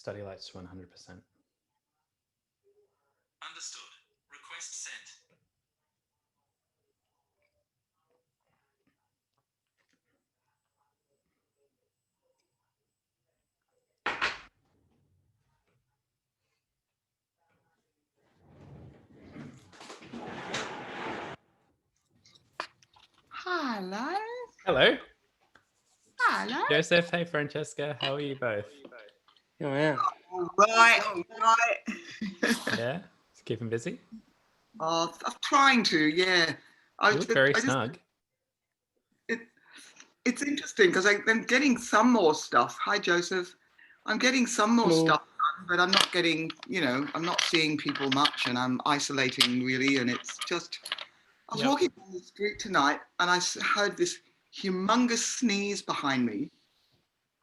Study lights to 100%. Understood. Request sent. Hello. Hello. Hello. Joseph, hey Francesca, how are you both? Oh, yeah. All right. Yeah? Just keeping busy? I'm trying to, yeah. You look very snug. It's interesting because I'm getting some more stuff. Hi, Joseph. I'm getting some more Hello. stuff done, but I'm not getting, I'm not seeing people much and I'm isolating really. And it's just, I was walking down the street tonight and I heard this humongous sneeze behind me.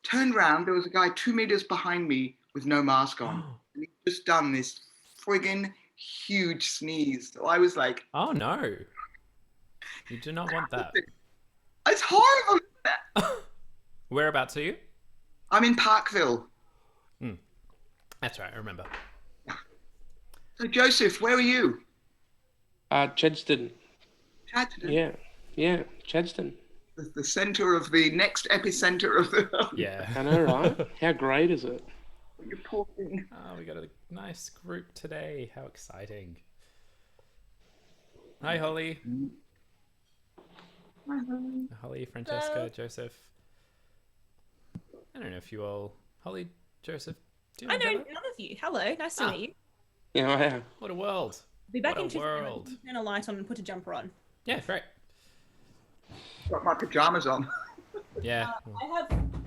Turned around, there was a guy 2 meters behind me with no mask on. And he'd just done this friggin' huge sneeze. So I was like, oh no. You do not want that. It's horrible. Whereabouts are you? I'm in Parkville. That's right, I remember. So Joseph, where are you? Chedston. Chadstone. Yeah, Chedston. The center of the next epicenter of the. Yeah. I know, right? How great is it? You're poor thing. Oh, we got a nice group today. How exciting. Hi, Holly. Hi, Holly. Holly, Francesca, Joseph. I don't know if you all... Holly, Joseph, do you know I know each none other? of you. Hello, nice to meet you. Yeah, I am. What a world. Be back What in a 2 world. seconds. Turn a light on and put a jumper on. Yeah, great. Got my pajamas on. Yeah.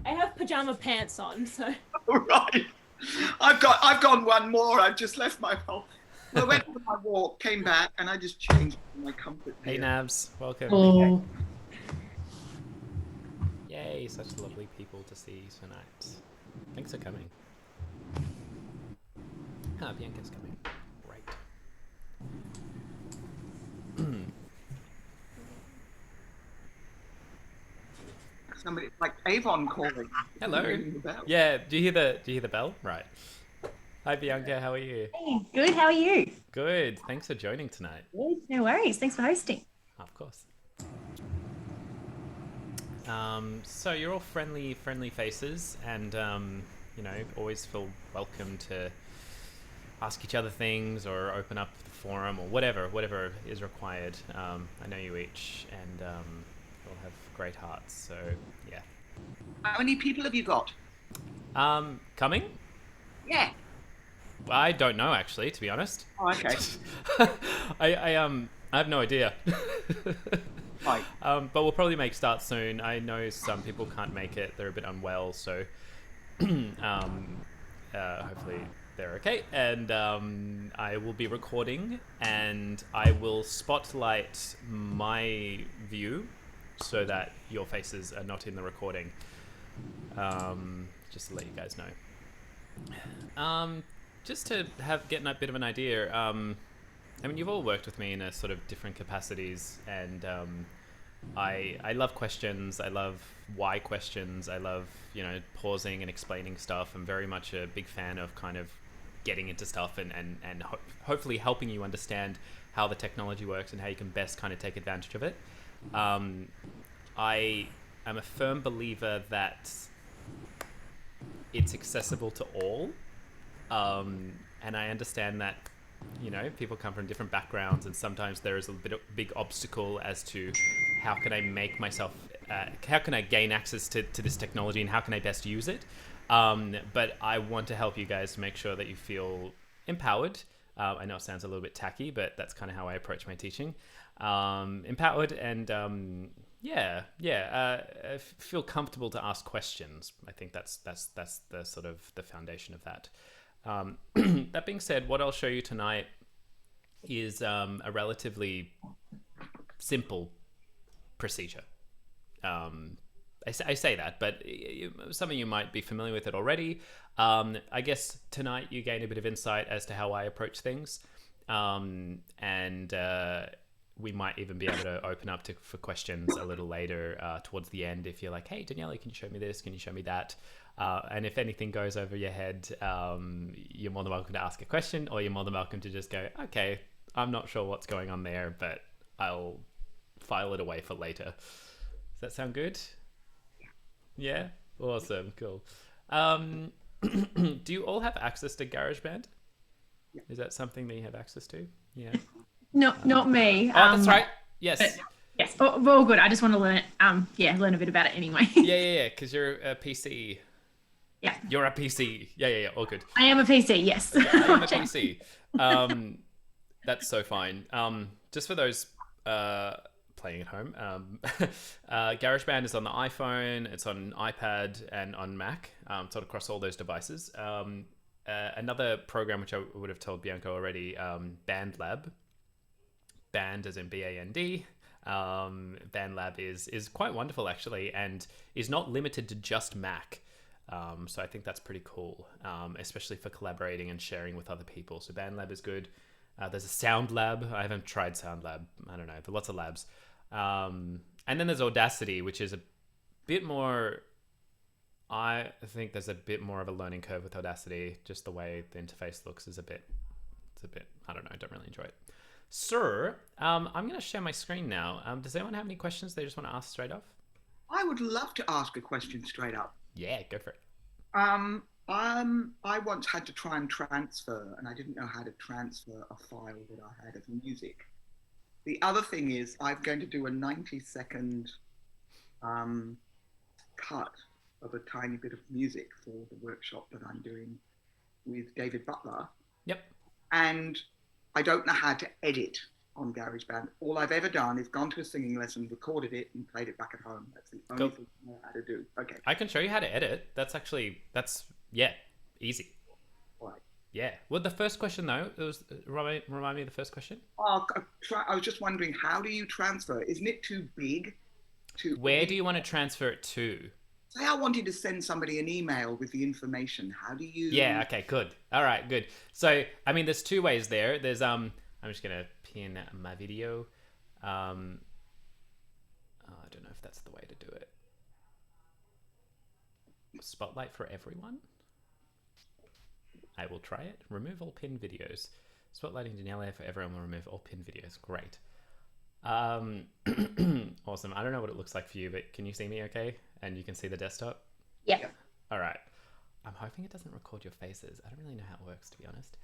I have pajama pants on, so. All right. I've gone one more. I've just left my home. I went for my walk, came back, and I just changed my comfort. Hey, gear. Nabs. Welcome. Hello. Yay, such lovely people to see tonight. Thanks for coming. Ah, Bianca's coming. Right. Somebody like Avon calling. Hello. Ringing the bell. Yeah, do you hear the bell? Right. Hi Bianca, how are you? Hey, good. How are you? Good. Thanks for joining tonight. No worries. Thanks for hosting. Of course. So you're all friendly faces, and always feel welcome to ask each other things or open up the forum or whatever is required. I know you each, and you'll have great hearts. So yeah. How many people have you got? Coming? Yeah. I don't know actually, to be honest. Oh, okay. I have no idea. Right. But we'll probably make start soon. I know some people can't make it; they're a bit unwell, so hopefully they're okay. And I will be recording, and I will spotlight my view so that your faces are not in the recording. Just to let you guys know. Just to get a bit of an idea. I mean, you've all worked with me in a sort of different capacities, and I love questions. I love why questions. I love, pausing and explaining stuff. I'm very much a big fan of kind of getting into stuff and hopefully helping you understand how the technology works and how you can best kind of take advantage of it. I am a firm believer that it's accessible to all. And I understand that people come from different backgrounds, and sometimes there is a big obstacle as to how can I make myself, how can I gain access to this technology, and how can I best use it. But I want to help you guys to make sure that you feel empowered. I know it sounds a little bit tacky, but that's kind of how I approach my teaching. Empowered and feel comfortable to ask questions. I think that's the sort of the foundation of that. That being said, what I'll show you tonight is a relatively simple procedure. I say that, but some of you might be familiar with it already. I guess tonight you gain a bit of insight as to how I approach things. And we might even be able to open up for questions a little later towards the end if you're like, hey, Daniele, can you show me this? Can you show me that? And if anything goes over your head, you're more than welcome to ask a question, or you're more than welcome to just go, okay, I'm not sure what's going on there, but I'll file it away for later. Does that sound good? Yeah? Awesome. Cool. Do you all have access to GarageBand? Is that something that you have access to? Yeah. No, not me. Oh, that's right. Yes. But yes, we're all good. I just want to learn. Learn a bit about it anyway. Yeah. Because you're a PC. Yeah. You're a PC. Yeah. All good. I am a PC. Yes. I am a PC. That's so fine. Just for those playing at home, GarageBand is on the iPhone, it's on iPad, and on Mac. Sort of across all those devices. Another program which I would have told Bianca already, BandLab. Band as in BAND. BandLab is quite wonderful actually, and is not limited to just Mac. So I think that's pretty cool, especially for collaborating and sharing with other people. So BandLab is good. There's a Sound Lab. I haven't tried Sound Lab. I don't know. There are lots of labs. And then there's Audacity, which is a bit more... I think there's a bit more of a learning curve with Audacity. Just the way the interface looks is a bit... I don't know. I don't really enjoy it. Sir, I'm going to share my screen now. Does anyone have any questions they just want to ask straight off? I would love to ask a question straight up. Yeah, go for it. I once had to try and transfer, and I didn't know how to transfer a file that I had of music. The other thing is, I'm going to do a 90-second cut of a tiny bit of music for the workshop that I'm doing with David Butler. Yep. And I don't know how to edit on GarageBand. All I've ever done is gone to a singing lesson, recorded it, and played it back at home. That's the only thing I know how to do. Okay. I can show you how to edit. That's easy. Right. Yeah. Well, the first question though, it was remind me of the first question. I was just wondering, how do you transfer? Isn't it too big? Where do you want to transfer it to? Say I wanted to send somebody an email with the information. How do you? Yeah. Okay. Good. All right. Good. So, I mean, there's two ways there. There's I'm just gonna pin my video. I don't know if that's the way to do it. Spotlight for everyone. I will try it. Remove all pinned videos. Spotlighting Daniele for everyone will remove all pinned videos. Great. Awesome. I don't know what it looks like for you, but can you see me okay? And you can see the desktop? Yeah. All right. I'm hoping it doesn't record your faces. I don't really know how it works, to be honest.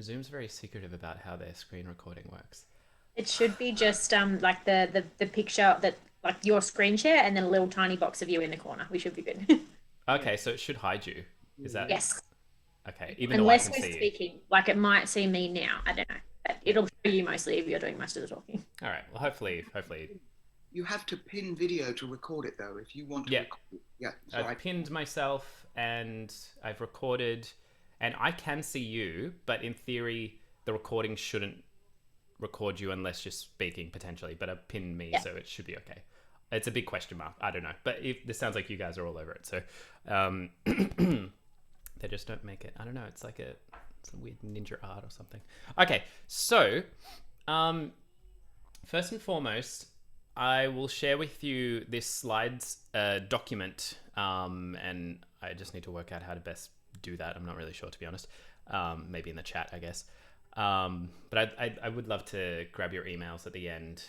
Zoom's very secretive about how their screen recording works. It should be just like the picture that like your screen share and then a little tiny box of you in the corner. We should be good. Okay, so it should hide you. Is that? Yes. Okay, even Unless though I can we're see speaking, like it might see me now. I don't know. But it'll show you mostly if you're doing most of the talking. you. All right. Well, hopefully. You have to pin video to record it, though. If you want to. Yeah. Record it. Yeah. So I've pinned myself and I've recorded, and I can see you, but in theory, the recording shouldn't record you unless you're speaking potentially. But I've pinned me, so it should be okay. It's a big question mark. I don't know, but this sounds like you guys are all over it. So they just don't make it. I don't know. It's like it's a weird ninja art or something. Okay, so first and foremost, I will share with you this slides document, and I just need to work out how to best do that. I'm not really sure, to be honest. Maybe in the chat, I guess. But I would love to grab your emails at the end,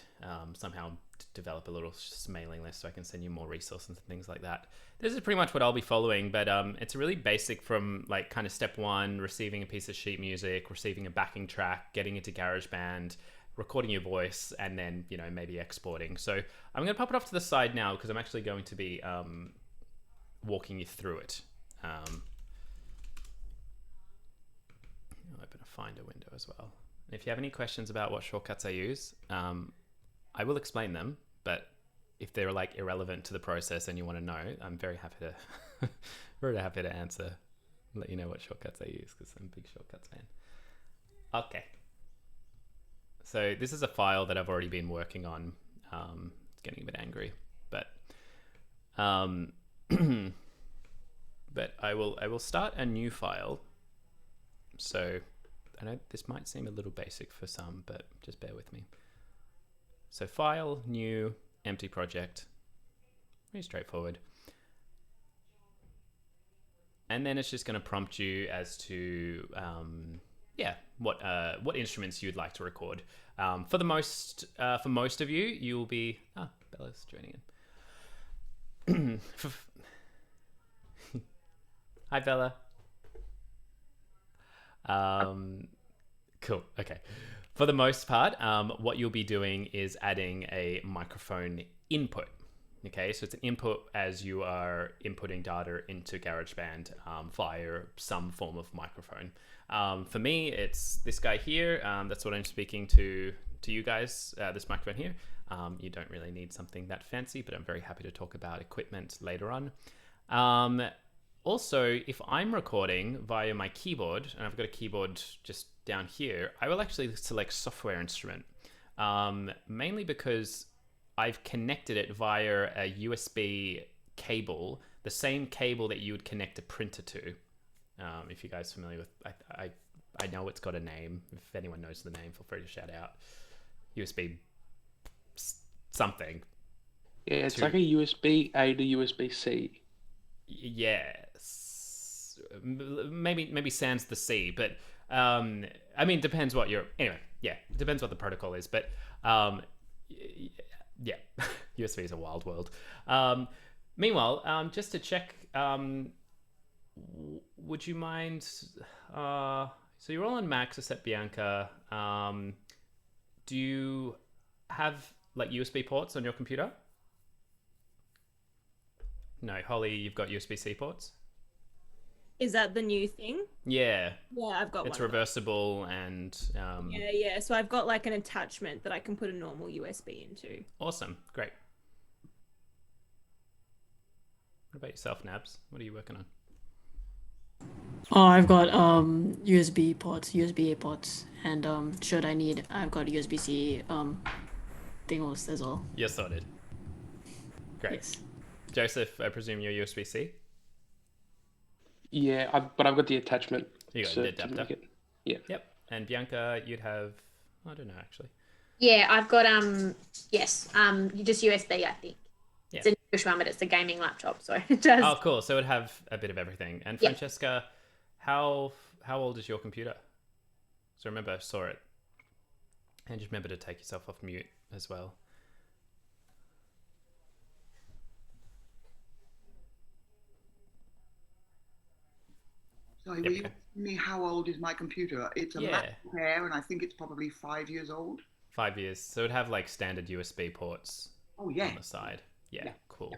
somehow develop a little mailing list so I can send you more resources and things like that. This is pretty much what I'll be following, but it's really basic from like kind of step one, receiving a piece of sheet music, receiving a backing track, getting into GarageBand, recording your voice, and then, you know, maybe exporting. So I'm going to pop it off to the side now because I'm actually going to be walking you through it. I'll open a Finder window as well. And if you have any questions about what shortcuts I use, I will explain them, but if they're like irrelevant to the process and you want to know, I'm very happy to answer, let you know what shortcuts I use because I'm a big shortcuts fan. Okay. So this is a file that I've already been working on. It's getting a bit angry, but but I will start a new file. So I know this might seem a little basic for some, but just bear with me. So file, new, empty project. Pretty straightforward. And then it's just going to prompt you as to, what instruments you'd like to record. For most of you, you'll be... Ah, Bella's joining in. Hi, Bella. Cool. Okay. For the most part, what you'll be doing is adding a microphone input. Okay, so it's an input as you are inputting data into GarageBand via some form of microphone. For me, it's this guy here. That's what I'm speaking to you guys, this microphone here. You don't really need something that fancy, but I'm very happy to talk about equipment later on. Also, if I'm recording via my keyboard, and I've got a keyboard just down here, I will actually select software instrument, mainly because I've connected it via a USB cable, the same cable that you would connect a printer to. If you guys are familiar with, I know it's got a name. If anyone knows the name, feel free to shout out. USB something. Yeah, it's like a USB A to USB C. Yes, maybe sans the C, but I mean, depends what you're. Anyway, yeah, depends what the protocol is, but yeah, USB is a wild world. Meanwhile, just to check, would you mind? So you're all on Macs except Bianca. Do you have like USB ports on your computer? No, Holly, you've got USB-C ports? Is that the new thing? Yeah. Yeah, I've got one. It's reversible and... Yeah. So I've got like an attachment that I can put a normal USB into. Awesome. Great. What about yourself, Nabs? What are you working on? Oh, I've got USB ports, USB-A ports, and should I need, I've got USB-C thingos as well. You're sorted. Great. Yes. Joseph, I presume you're USB-C? Yeah, but I've got the attachment. You got to the adapter. make it. Yeah. Yep. And Bianca, you'd have... I don't know, actually. Yeah, I've got just USB, I think. Yeah. It's a English one, but it's a gaming laptop, so it does. Oh, cool. So it would have a bit of everything. And Yeah. Francesca, how old is your computer? So remember, I saw it. And just remember to take yourself off mute as well. Sorry, were you asking me how old is my computer? It's a MacBook Air, and I think it's probably 5 years old. 5 years. So it'd have like standard USB ports Oh, yeah. on the side. Yeah, cool.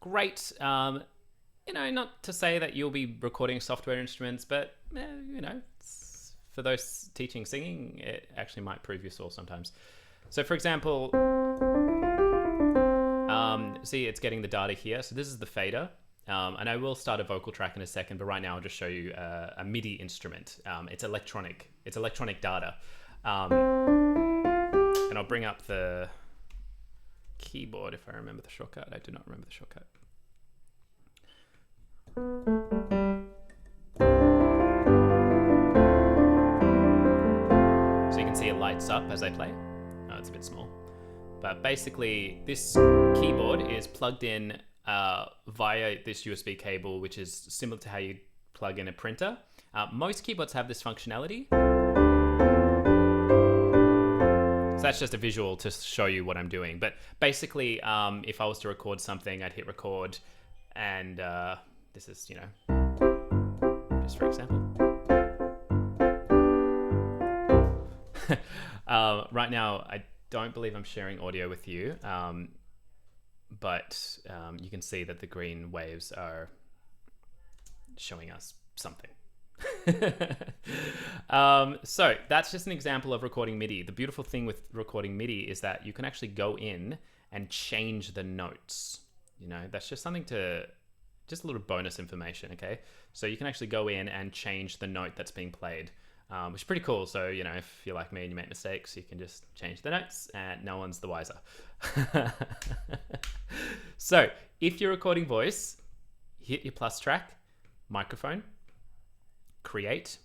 Great. Not to say that you'll be recording software instruments, but, for those teaching singing, it actually might prove useful sometimes. So for example, see, it's getting the data here. So this is the fader. And I will start a vocal track in a second, but right now I'll just show you a MIDI instrument. It's electronic data. And I'll bring up the keyboard if I remember the shortcut. I do not remember the shortcut. So you can see it lights up as I play. Oh, it's a bit small. But basically, this keyboard is plugged in via this USB cable, which is similar to how you plug in a printer. Most keyboards have this functionality. So that's just a visual to show you what I'm doing. But basically, if I was to record something, I'd hit record, and this is, just for example. Right now, I don't believe I'm sharing audio with you. But you can see that the green waves are showing us something. So that's just an example of recording MIDI. The beautiful thing with recording MIDI is that you can actually go in and change the notes. That's just just a little bonus information, okay? So you can actually go in and change the note that's being played. Which is pretty cool. So, if you're like me and you make mistakes, you can just change the notes and no one's the wiser. So if you're recording voice, hit your plus track, microphone, create.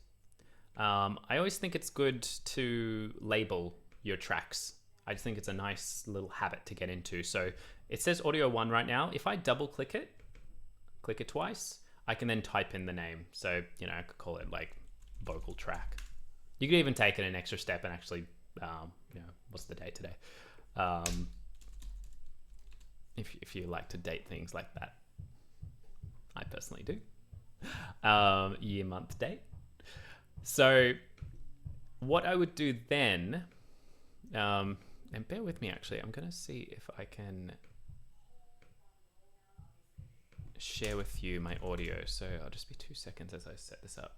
I always think it's good to label your tracks. I just think it's a nice little habit to get into. So it says audio 1 right now. If I double click it twice, I can then type in the name. So, you know, I could call it like vocal track. You could even take it an extra step and actually, you know, what's the date today? If you like to date things like that. I personally do. Year, month, date. So what I would do then, and bear with me actually, I'm going to see if I can share with you my audio. So I'll just be 2 seconds as I set this up.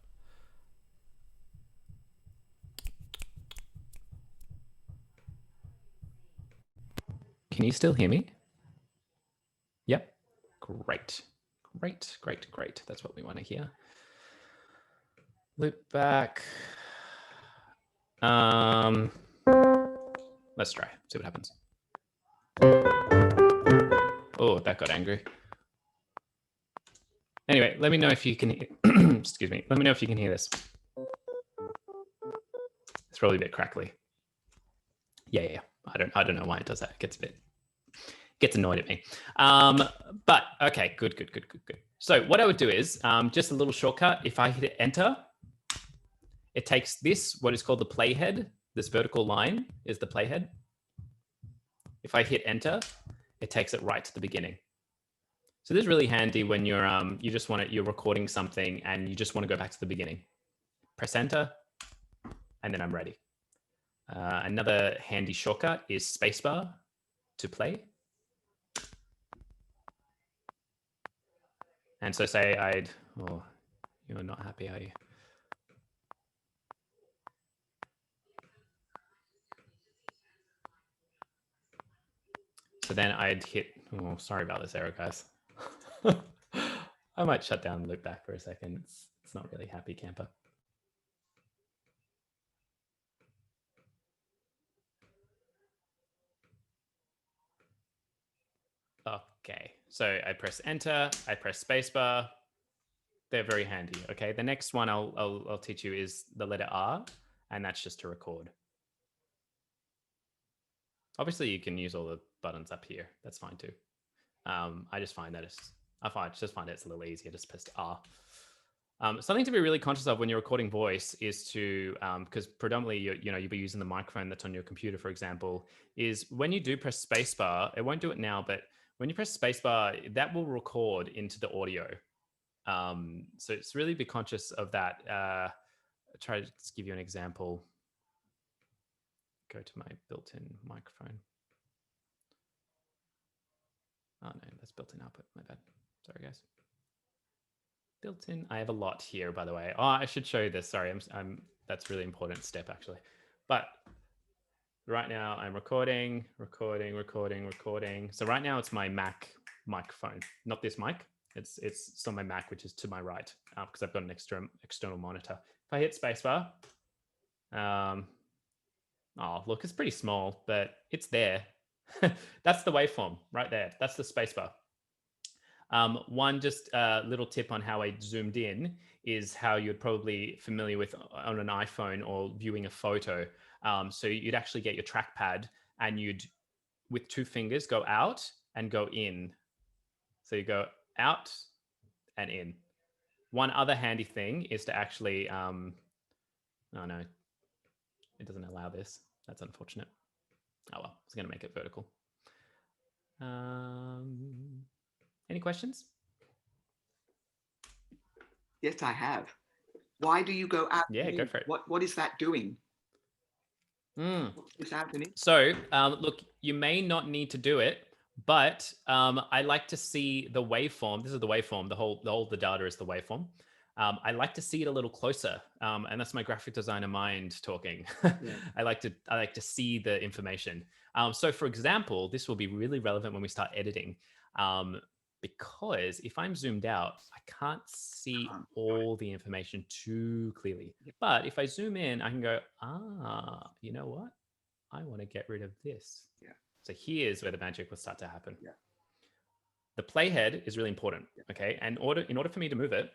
Can you still hear me? Yep. Great. Great. That's what we want to hear. Loop back. Let's try, see what happens. Oh, that got angry. Anyway, let me know if you can hear, excuse me. Let me know if you can hear this. It's probably a bit crackly. Yeah. I don't know why it does that. It gets annoyed at me. But okay, good. So what I would do is just a little shortcut. If I hit enter, it takes this, what is called the playhead. This vertical line is the playhead. If I hit enter, it takes it right to the beginning. So this is really handy when you're you're recording something and you just want to go back to the beginning. Press enter, and then I'm ready. Another handy shortcut is spacebar to play. And so say you're not happy, are you? So then I'd hit, oh, sorry about this error, guys. I might shut down loop back for a second. It's not really happy camper. Okay, so I press enter, I press spacebar. They're very handy. Okay, the next one I'll teach you is the letter R, and that's just to record. Obviously, you can use all the buttons up here. That's fine too. I just find that it's a little easier. Just press R. Something to be really conscious of when you're recording voice is to, because predominantly you'll be using the microphone that's on your computer, for example, is when you do press spacebar, it won't do it now, but when you press spacebar, that will record into the audio. So it's really be conscious of that. I'll try to just give you an example. Go to my built-in microphone. Oh no, that's built-in output. My bad. Sorry, guys. Built-in. I have a lot here, by the way. Oh, I should show you this. Sorry, that's a really important step actually. But right now I'm recording. So right now it's my Mac microphone, not this mic. It's on my Mac, which is to my right, because I've got an external monitor. If I hit spacebar, oh look, it's pretty small, but it's there. That's the waveform right there. That's the spacebar. One just little tip on how I zoomed in is how you're probably familiar with on an iPhone or viewing a photo. So you'd actually get your trackpad and you'd, with 2 fingers, go out and go in. So you go out and in. One other handy thing is to actually, oh no, it doesn't allow this. That's unfortunate. Oh well, it's going to make it vertical. Any questions? Yes, I have. Why do you go out? Yeah, go for it. What is that doing? What is happening? So, look, you may not need to do it, but I like to see the waveform. This is the waveform. The data is the waveform. I like to see it a little closer, and that's my graphic designer mind talking. Yeah. I like to see the information. So, for example, this will be really relevant when we start editing, because if I'm zoomed out, I can't see all the information too clearly. Yeah. But if I zoom in, I can go, you know what? I want to get rid of this. Yeah. So here's where the magic will start to happen. Yeah. The playhead is really important. Yeah. Okay, and in order for me to move it,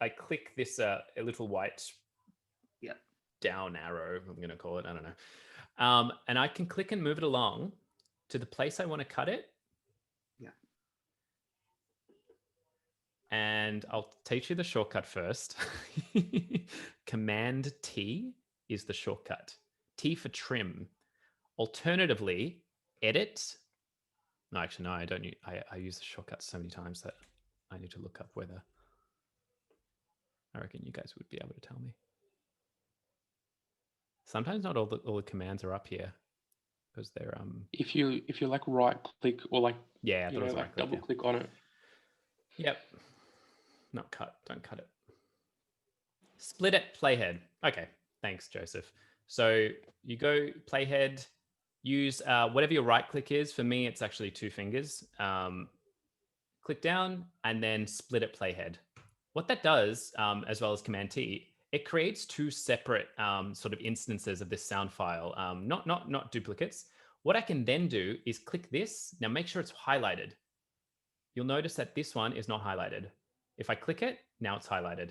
I click this a little white down arrow, I'm going to call it. I don't know. And I can click and move it along to the place I want to cut it. Yeah. And I'll teach you the shortcut first. Command T is the shortcut. T for trim. Alternatively, edit. No, actually, no, I don't. I use the shortcut so many times that I need to look up whether. I reckon you guys would be able to tell me. Sometimes not all the commands are up here because they're If you like right click or like yeah, I thought it was like right click, double yeah. click on it. Yep. Not cut. Don't cut it. Split it, playhead. Okay. Thanks, Joseph. So you go playhead, use whatever your right click is. For me, it's actually 2 fingers. Click down and then split it playhead. What that does, as well as Command T, it creates 2 separate sort of instances of this sound file, not duplicates. What I can then do is click this. Now make sure it's highlighted. You'll notice that this one is not highlighted. If I click it, now it's highlighted.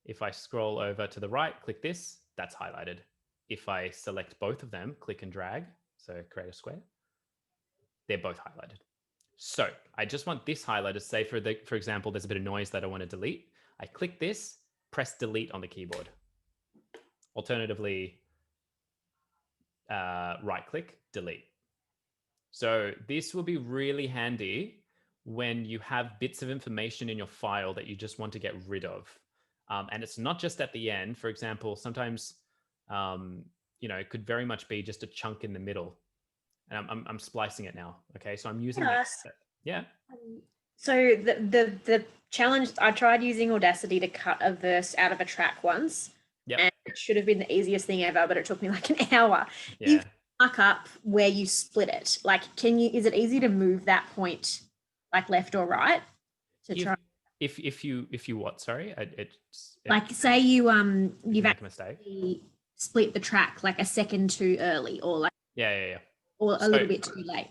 If I scroll over to the right, click this, that's highlighted. If I select both of them, click and drag, so create a square, they're both highlighted. So I just want this highlighted. Say for example, there's a bit of noise that I want to delete. I click this, press delete on the keyboard. Alternatively, right click, delete. So this will be really handy when you have bits of information in your file that you just want to get rid of. And it's not just at the end. For example, sometimes, it could very much be just a chunk in the middle. And I'm splicing it now. Okay, so I'm using that. Yeah. So the challenge, I tried using Audacity to cut a verse out of a track once. Yep. And it should have been the easiest thing ever, but it took me like an hour. Yeah. You mark up where you split it. Like, is it easy to move that point like left or right to try? If you what? Sorry, like say you've make a actually split the track like a second too early, or like or a little bit too late.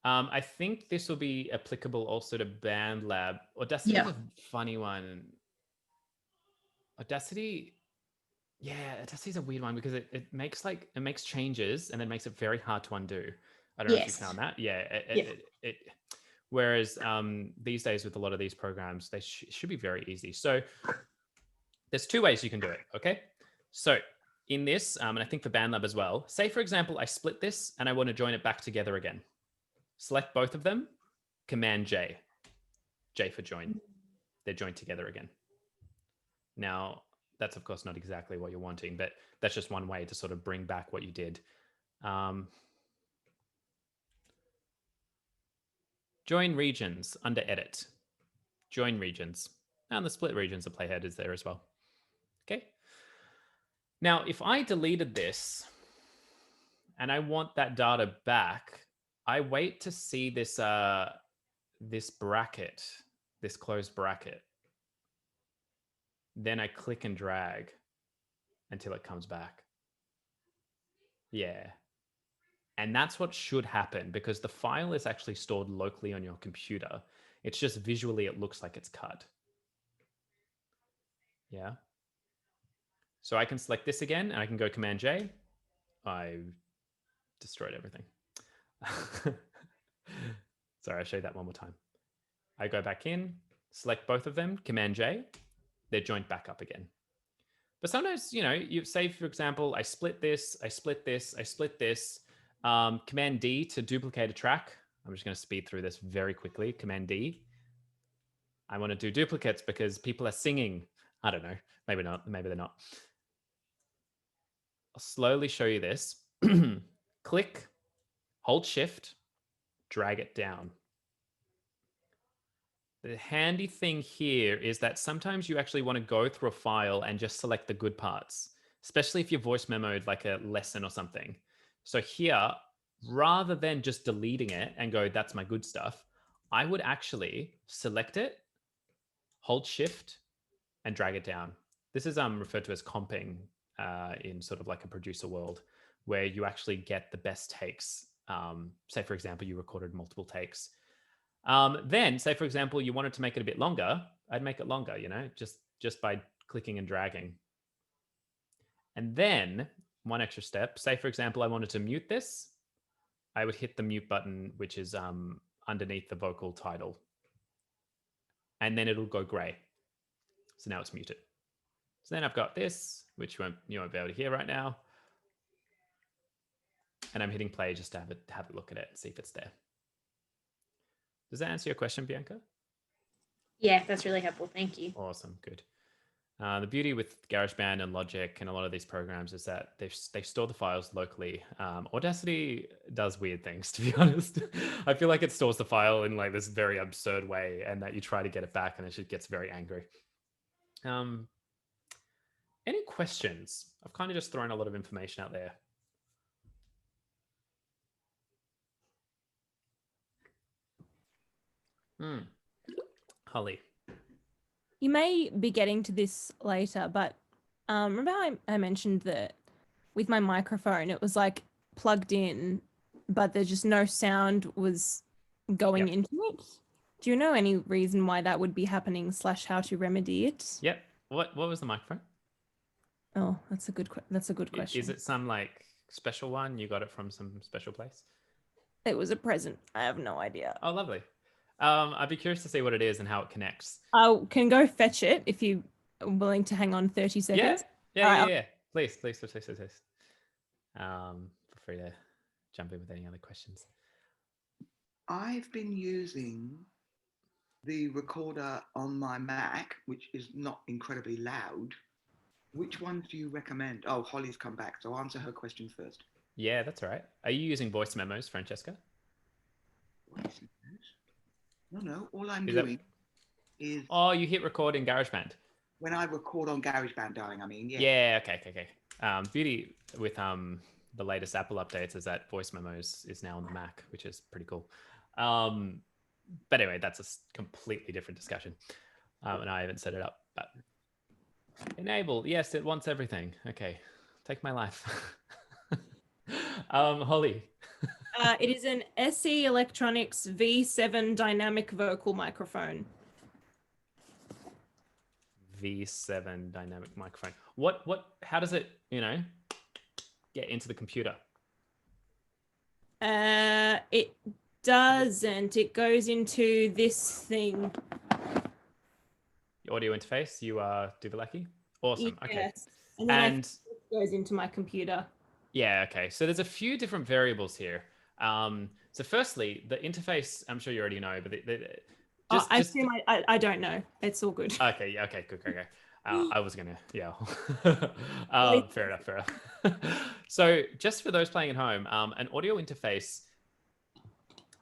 I think this will be applicable also to BandLab. Audacity is a funny one. Audacity is a weird one because it makes changes and then makes it very hard to undo. I don't know if you found that. Whereas these days with a lot of these programs, they should be very easy. So there's 2 ways you can do it, okay? So in this, and I think for BandLab as well, say for example, I split this and I want to join it back together again. Select both of them, Command J. J for join. They're joined together again. Now, that's of course not exactly what you're wanting, but that's just one way to sort of bring back what you did. Join regions under edit. Join regions. And the split regions of playhead is there as well. Okay. Now, if I deleted this and I want that data back, I wait to see this this bracket, this closed bracket. Then I click and drag until it comes back. Yeah. And that's what should happen because the file is actually stored locally on your computer. It's just visually, it looks like it's cut. Yeah. So I can select this again and I can go Command J. I destroyed everything. Sorry, I'll show you that one more time. I go back in, select both of them, Command J. They're joined back up again. But sometimes, you say, for example, I split this, I split this, I split this. Command D to duplicate a track. I'm just going to speed through this very quickly. Command D. I want to do duplicates because people are singing. I don't know. Maybe not. Maybe they're not. I'll slowly show you this. Click, hold Shift, drag it down. The handy thing here is that sometimes you actually want to go through a file and just select the good parts, especially if you're voice memoed like a lesson or something. So here, rather than just deleting it and go, that's my good stuff, I would actually select it, hold Shift, and drag it down. This is referred to as comping in sort of like a producer world, where you actually get the best takes. Say, for example, you recorded multiple takes. Then, say, for example, you wanted to make it a bit longer, I'd make it longer, just by clicking and dragging. And then one extra step, say for example, I wanted to mute this, I would hit the mute button, which is underneath the vocal title. And then it'll go gray. So now it's muted. So then I've got this, which you won't be able to hear right now. And I'm hitting play just to have a look at it and see if it's there. Does that answer your question, Bianca? Yeah, that's really helpful. Thank you. Awesome, good. The beauty with GarageBand and Logic and a lot of these programs is that they store the files locally. Audacity does weird things, to be honest. I feel like it stores the file in like this very absurd way, and that you try to get it back and it gets very angry. Any questions? I've kind of just thrown a lot of information out there. Holly. You may be getting to this later, but remember how I mentioned that with my microphone, it was like plugged in, but there's just no sound was going into it. Do you know any reason why that would be happening / how to remedy it? Yep. What was the microphone? Oh, that's a good question. Is it some like special one? You got it from some special place? It was a present. I have no idea. Oh, lovely. I'd be curious to see what it is and how it connects. I can go fetch it if you are willing to hang on 30 seconds. Yeah. Please. Feel free to jump in with any other questions. I've been using the recorder on my Mac, which is not incredibly loud. Which ones do you recommend? Oh, Holly's come back, so answer her question first. Yeah, that's all right. Are you using voice memos, Francesca? Voice memos? No. All I'm doing is... Oh, you hit record in GarageBand. When I record on GarageBand, darling, I mean, yeah. Yeah, okay. Beauty with the latest Apple updates is that voice memos is now on the Mac, which is pretty cool. But anyway, that's a completely different discussion. And I haven't set it up, but enable. Yes, it wants everything. Okay, take my life. Holly. It is an SE Electronics V7 dynamic vocal microphone. V7 dynamic microphone. How does it, get into the computer? It doesn't. It goes into this thing. The audio interface, you are Duvalaki? Awesome. Yes. Okay. And then it goes into my computer. Yeah, okay. So there's a few different variables here. So firstly, the interface, I'm sure you already know, but I don't know. It's all good. Okay, good. I was gonna, yeah. Fair enough. So just for those playing at home, an audio interface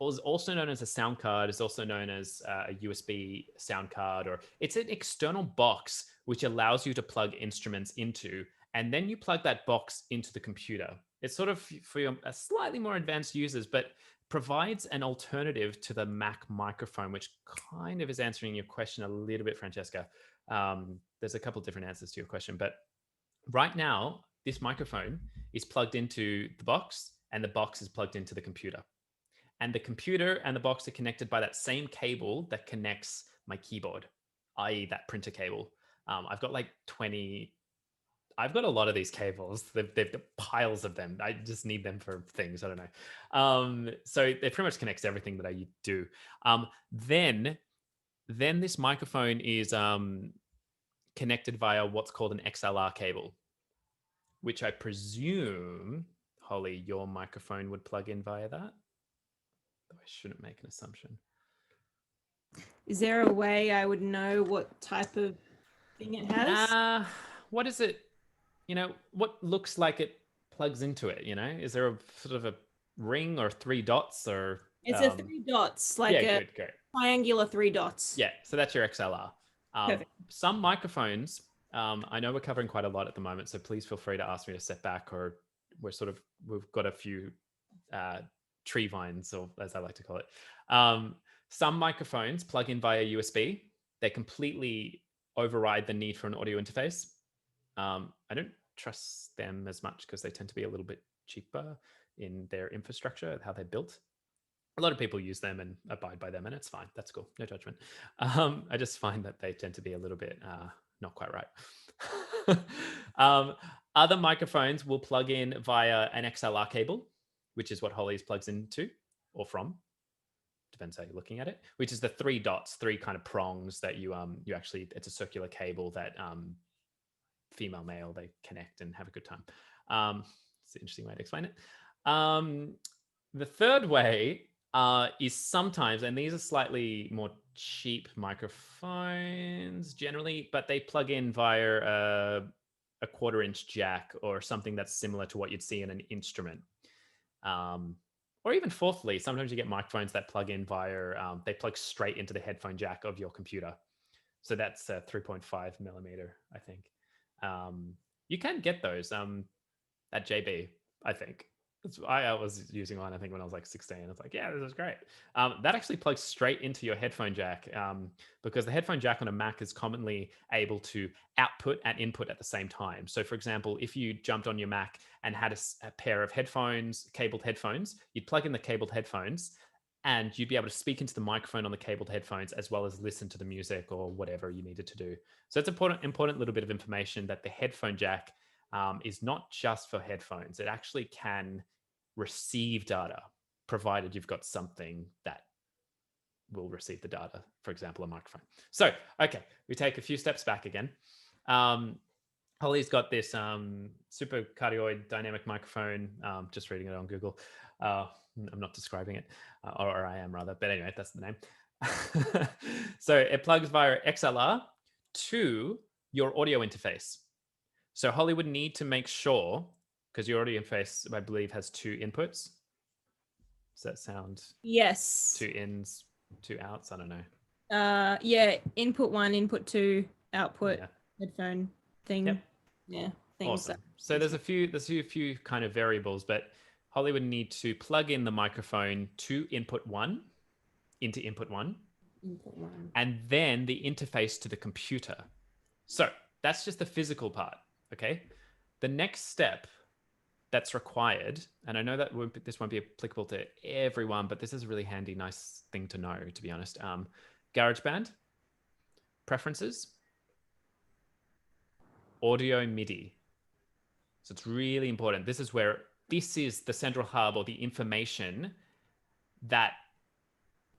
is also known as a sound card, is also known as a USB sound card, or it's an external box which allows you to plug instruments into, and then you plug that box into the computer. It's sort of for your slightly more advanced users, but provides an alternative to the Mac microphone, which kind of is answering your question a little bit, Francesca. There's a couple different answers to your question, but right now, this microphone is plugged into the box, and the box is plugged into the computer. And the computer and the box are connected by that same cable that connects my keyboard, i.e. that printer cable. I've got like 20... I've got a lot of these cables. They've got piles of them. I just need them for things. I don't know. So it pretty much connects everything that I do. Then this microphone is connected via what's called an XLR cable, which I presume, Holly, your microphone would plug in via that. I shouldn't make an assumption. Is there a way I would know what type of thing it has? What is it? What looks like it plugs into it? Is there a sort of a ring or 3 dots or? It's a 3 dots, like good. Triangular 3 dots. Yeah, so that's your XLR. Perfect. Some microphones, I know we're covering quite a lot at the moment, so please feel free to ask me to step back, or we've got a few tree vines, or as I like to call it. Some microphones plug in via USB. They completely override the need for an audio interface. I don't trust them as much because they tend to be a little bit cheaper in their infrastructure, how they're built. A lot of people use them and abide by them, and it's fine. That's cool. No judgment. I just find that they tend to be a little bit not quite right. Other microphones will plug in via an XLR cable, which is what Holly's plugs into or from. Depends how you're looking at it, which is the 3 dots, 3 kind of prongs that you actually, it's a circular cable that female, male, they connect and have a good time. It's an interesting way to explain it. The third way is sometimes, and these are slightly more cheap microphones generally, but they plug in via a 1/4-inch jack or something that's similar to what you'd see in an instrument. Or even fourthly, sometimes you get microphones that plug in via, they plug straight into the headphone jack of your computer. So that's 3.5 millimeter, I think. You can get those at JB, I think. I was using one, I think, when I was like 16. It's like, yeah, this is great. That actually plugs straight into your headphone jack because the headphone jack on a Mac is commonly able to output and input at the same time. So, for example, if you jumped on your Mac and had a pair of headphones, cabled headphones, you'd plug in the cabled headphones and you'd be able to speak into the microphone on the cabled headphones as well as listen to the music or whatever you needed to do. So it's important little bit of information that the headphone jack is not just for headphones. It actually can receive data, provided you've got something that will receive the data, for example, a microphone. So, okay, we take a few steps back again. Holly's got this super cardioid dynamic microphone, just reading it on Google. I'm not describing it, or I am rather, but anyway, that's the name. So it plugs via XLR to your audio interface. So Holly would need to make sure, because your audio interface, I believe, has 2 inputs. Does that sound? Yes. 2 ins, 2 outs? I don't know. Yeah, input 1, input 2, output, Yeah. headphone thing. Yep. Yeah. Things Awesome. that- So there's a few kind of variables, but Holly would need to plug in the microphone to input 1 into input 1. Input 1. And then the interface to the computer. So that's just the physical part. Okay. The next step that's required, and I know that this won't be applicable to everyone, but this is a really handy, nice thing to know, to be honest. GarageBand, preferences, audio MIDI. So it's really important. This is the central hub or the information that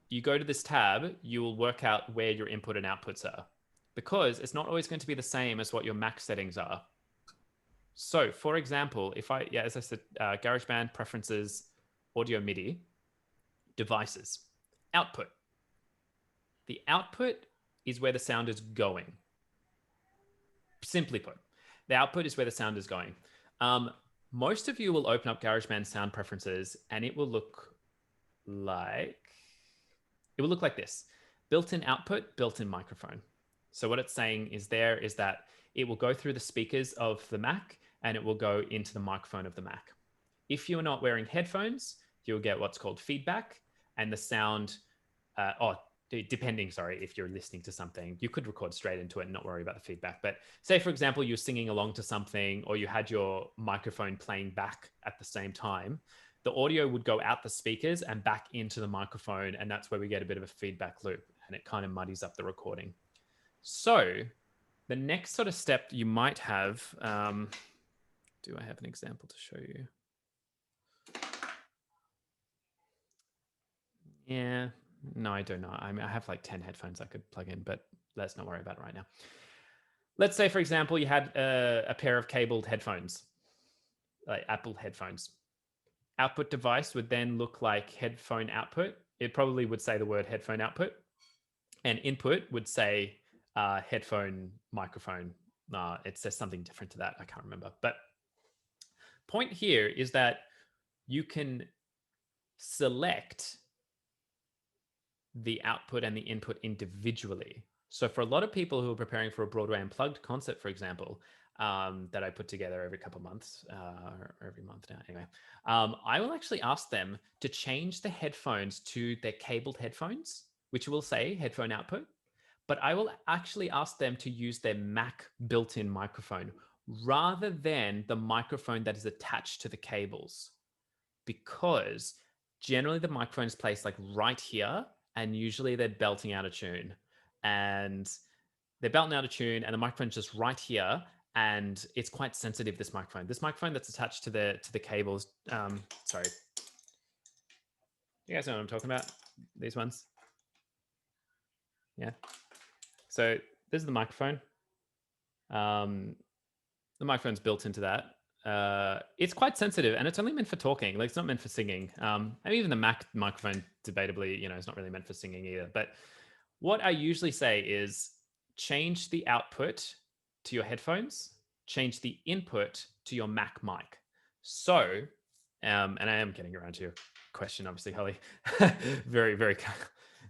you go to this tab, you will work out where your input and outputs are, because it's not always going to be the same as what your Mac settings are. So, for example, as I said, GarageBand, preferences, audio MIDI, devices, output. The output is where the sound is going. Simply put, the output is where the sound is going. Most of you will open up GarageBand sound preferences and it will look like this. Built-in output, built-in microphone. So what it's saying is that it will go through the speakers of the Mac and it will go into the microphone of the Mac. If you're not wearing headphones, you'll get what's called feedback, and the sound, depending, if you're listening to something, you could record straight into it and not worry about the feedback. But say, for example, you're singing along to something or you had your microphone playing back at the same time, the audio would go out the speakers and back into the microphone, and that's where we get a bit of a feedback loop, and it kind of muddies up the recording. So the next sort of step you might have, do I have an example to show you? Yeah, no, I don't know. I mean, I have like 10 headphones I could plug in, but let's not worry about it right now. Let's say, for example, you had a pair of cabled headphones, like Apple headphones. Output device would then look like headphone output. It probably would say the word headphone output, and input would say headphone microphone. It says something different to that. I can't remember. But point here is that you can select the output and the input individually. So for a lot of people who are preparing for a Broadway Unplugged concert, for example, that I put together every couple of months, or every month now, anyway, I will actually ask them to change the headphones to their cabled headphones, which will say headphone output. But I will actually ask them to use their Mac built-in microphone rather than the microphone that is attached to the cables, because generally the microphone is placed like right here, and usually they're belting out a tune, and the microphone's just right here, and it's quite sensitive. This microphone that's attached to the cables. Sorry, you guys know what I'm talking about? These ones. Yeah. So this is the microphone. The microphone's built into that. It's quite sensitive, and it's only meant for talking. Like, it's not meant for singing. And even the Mac microphone, debatably, it's not really meant for singing either. But what I usually say is change the output to your headphones, change the input to your Mac mic. So, and I am getting around to your question, obviously, Holly. very, very,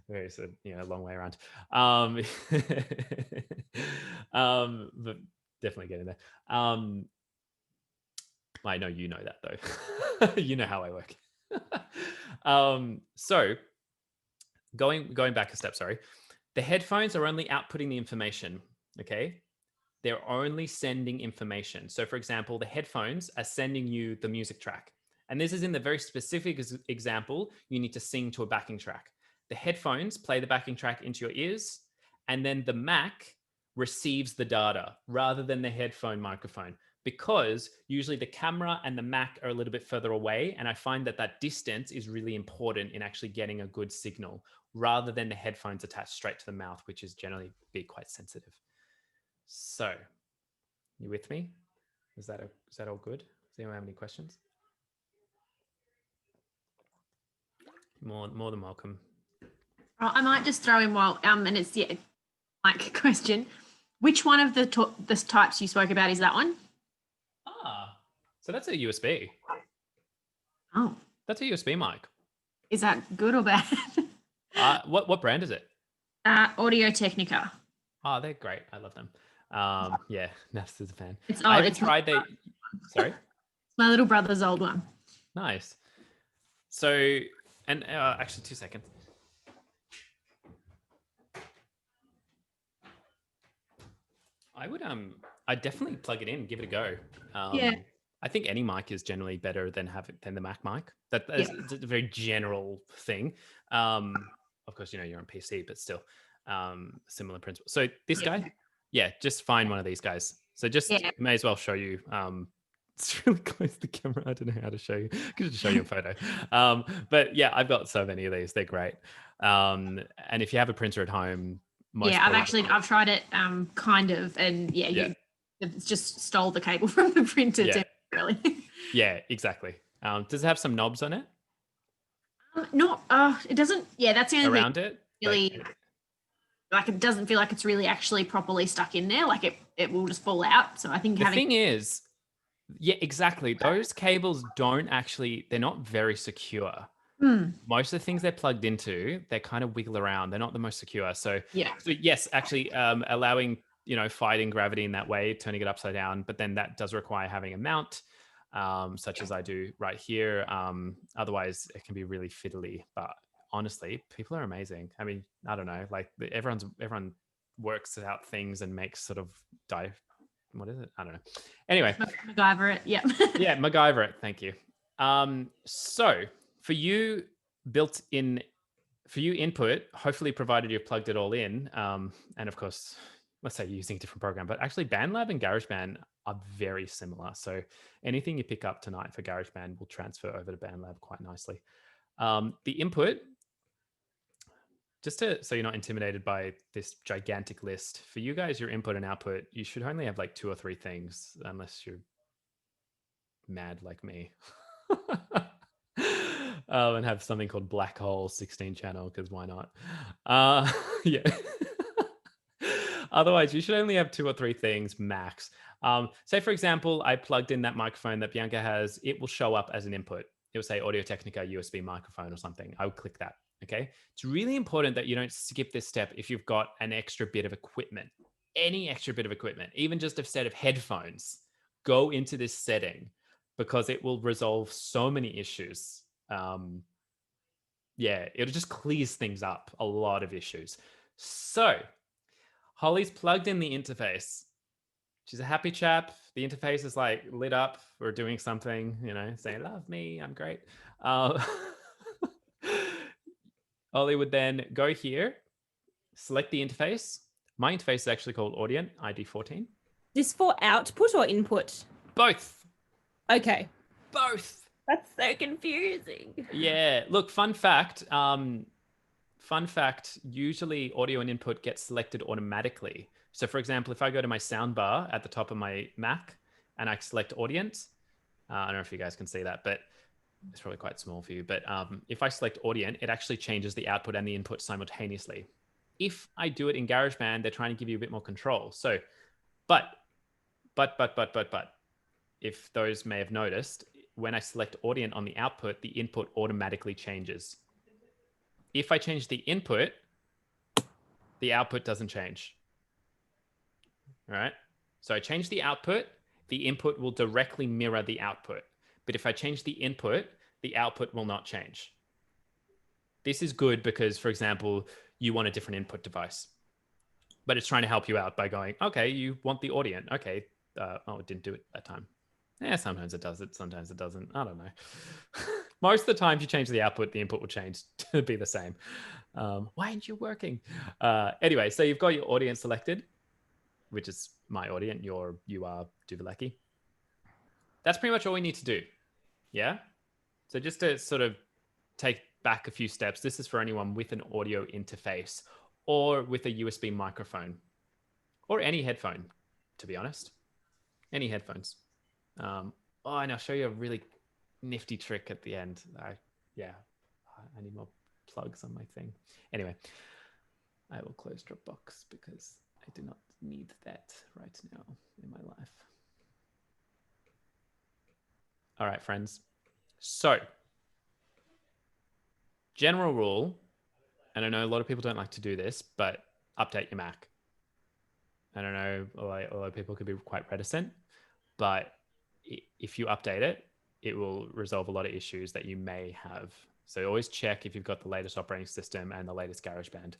very, a long way around. But definitely getting there. I know you know that though. You know how I work. So going back a step, sorry. The headphones are only outputting the information, okay? They're only sending information. So for example, the headphones are sending you the music track. And this is in the very specific example, you need to sing to a backing track. The headphones play the backing track into your ears, and then the Mac receives the data rather than the headphone microphone, because usually the camera and the Mac are a little bit further away. And I find that distance is really important in actually getting a good signal rather than the headphones attached straight to the mouth, which is generally be quite sensitive. So, you with me? Is that all good? Does anyone have any questions? More than welcome. I might just throw in and it's like question. Which one of the types you spoke about is that one? So that's a USB. Oh, that's a USB mic. Is that good or bad? What brand is it? Audio Technica. Oh, they're great. I love them. Yeah, Nast is a fan. I haven't tried the. Sorry. It's my little brother's old one. Nice. So, and actually, 2 seconds. I'd definitely plug it in, give it a go. Yeah. I think any mic is generally better than the Mac mic. That's a very general thing. Of course, you're on PC, but still, similar principle. So this guy, just find one of these guys. So may as well show you. It's really close to the camera. I don't know how to show you. I could just show you a photo. But yeah, I've got so many of these. They're great. And if you have a printer at home, I've tried it kind of, and it's just stole the cable from the printer really. Yeah, exactly. Does it have some knobs on it? It doesn't. Yeah, that's the only around thing. It. Really, like it doesn't feel like it's really actually properly stuck in there. Like it will just fall out. So I think the thing is, yeah, exactly. Those cables they're not very secure. Most of the things they're plugged into, they kind of wiggle around. They're not the most secure. So yes, actually, allowing fighting gravity in that way, turning it upside down, but then that does require having a mount, such as I do right here. Otherwise, it can be really fiddly. But honestly, people are amazing. I mean, I don't know, like everyone works out things and makes sort of what is it? I don't know. Anyway, MacGyver it. Yeah. Yeah, MacGyver it. Thank you. So for you input, hopefully provided you've plugged it all in, and of course, let's say you're using a different program, but actually BandLab and GarageBand are very similar. So anything you pick up tonight for GarageBand will transfer over to BandLab quite nicely. The input, so you're not intimidated by this gigantic list, for you guys, your input and output, you should only have like 2 or 3 things, unless you're mad like me. And have something called Black Hole 16 channel, because why not? Yeah. Otherwise, you should only have 2 or 3 things max. Say, for example, I plugged in that microphone that Bianca has. It will show up as an input. It will say Audio Technica USB microphone or something. I would click that. Okay. It's really important that you don't skip this step if you've got an extra bit of equipment, any extra bit of equipment, even just a set of headphones. Go into this setting, because it will resolve so many issues. It just clears things up, a lot of issues. So Holly's plugged in the interface. She's a happy chap. The interface is like lit up. We're doing something, saying, love me, I'm great. Holly would then go here, select the interface. My interface is actually called Audient ID 14. This for output or input? Both. Okay. Both. That's so confusing. Yeah. Look, fun fact. Usually audio and input get selected automatically. So for example, if I go to my soundbar at the top of my Mac and I select audience, I don't know if you guys can see that, but it's probably quite small for you. But if I select audience, it actually changes the output and the input simultaneously. If I do it in GarageBand, they're trying to give you a bit more control. So, but, if those may have noticed, when I select audience on the output, the input automatically changes. If I change the input, the output doesn't change. All right. So I change the output, the input will directly mirror the output. But if I change the input, the output will not change. This is good because, for example, you want a different input device, but it's trying to help you out by going, okay, you want the audience. Okay. Oh, it didn't do it that time. Yeah, sometimes it does it. Sometimes it doesn't. I don't know. Most of the time, if you change the output, the input will change to be the same. Why aren't you working? Anyway, so you've got your audience selected, which is my audience. You are Duvalaki. That's pretty much all we need to do. Yeah. So just to sort of take back a few steps, this is for anyone with an audio interface or with a USB microphone or any headphone, to be honest. Any headphones. And I'll show you a really nifty trick at the end. I need more plugs on my thing. Anyway, I will close Dropbox because I do not need that right now in my life. All right, friends. So, general rule, and I know a lot of people don't like to do this, but update your Mac. I don't know, a lot of people could be quite reticent, but if you update it, it will resolve a lot of issues that you may have. So always check if you've got the latest operating system and the latest GarageBand.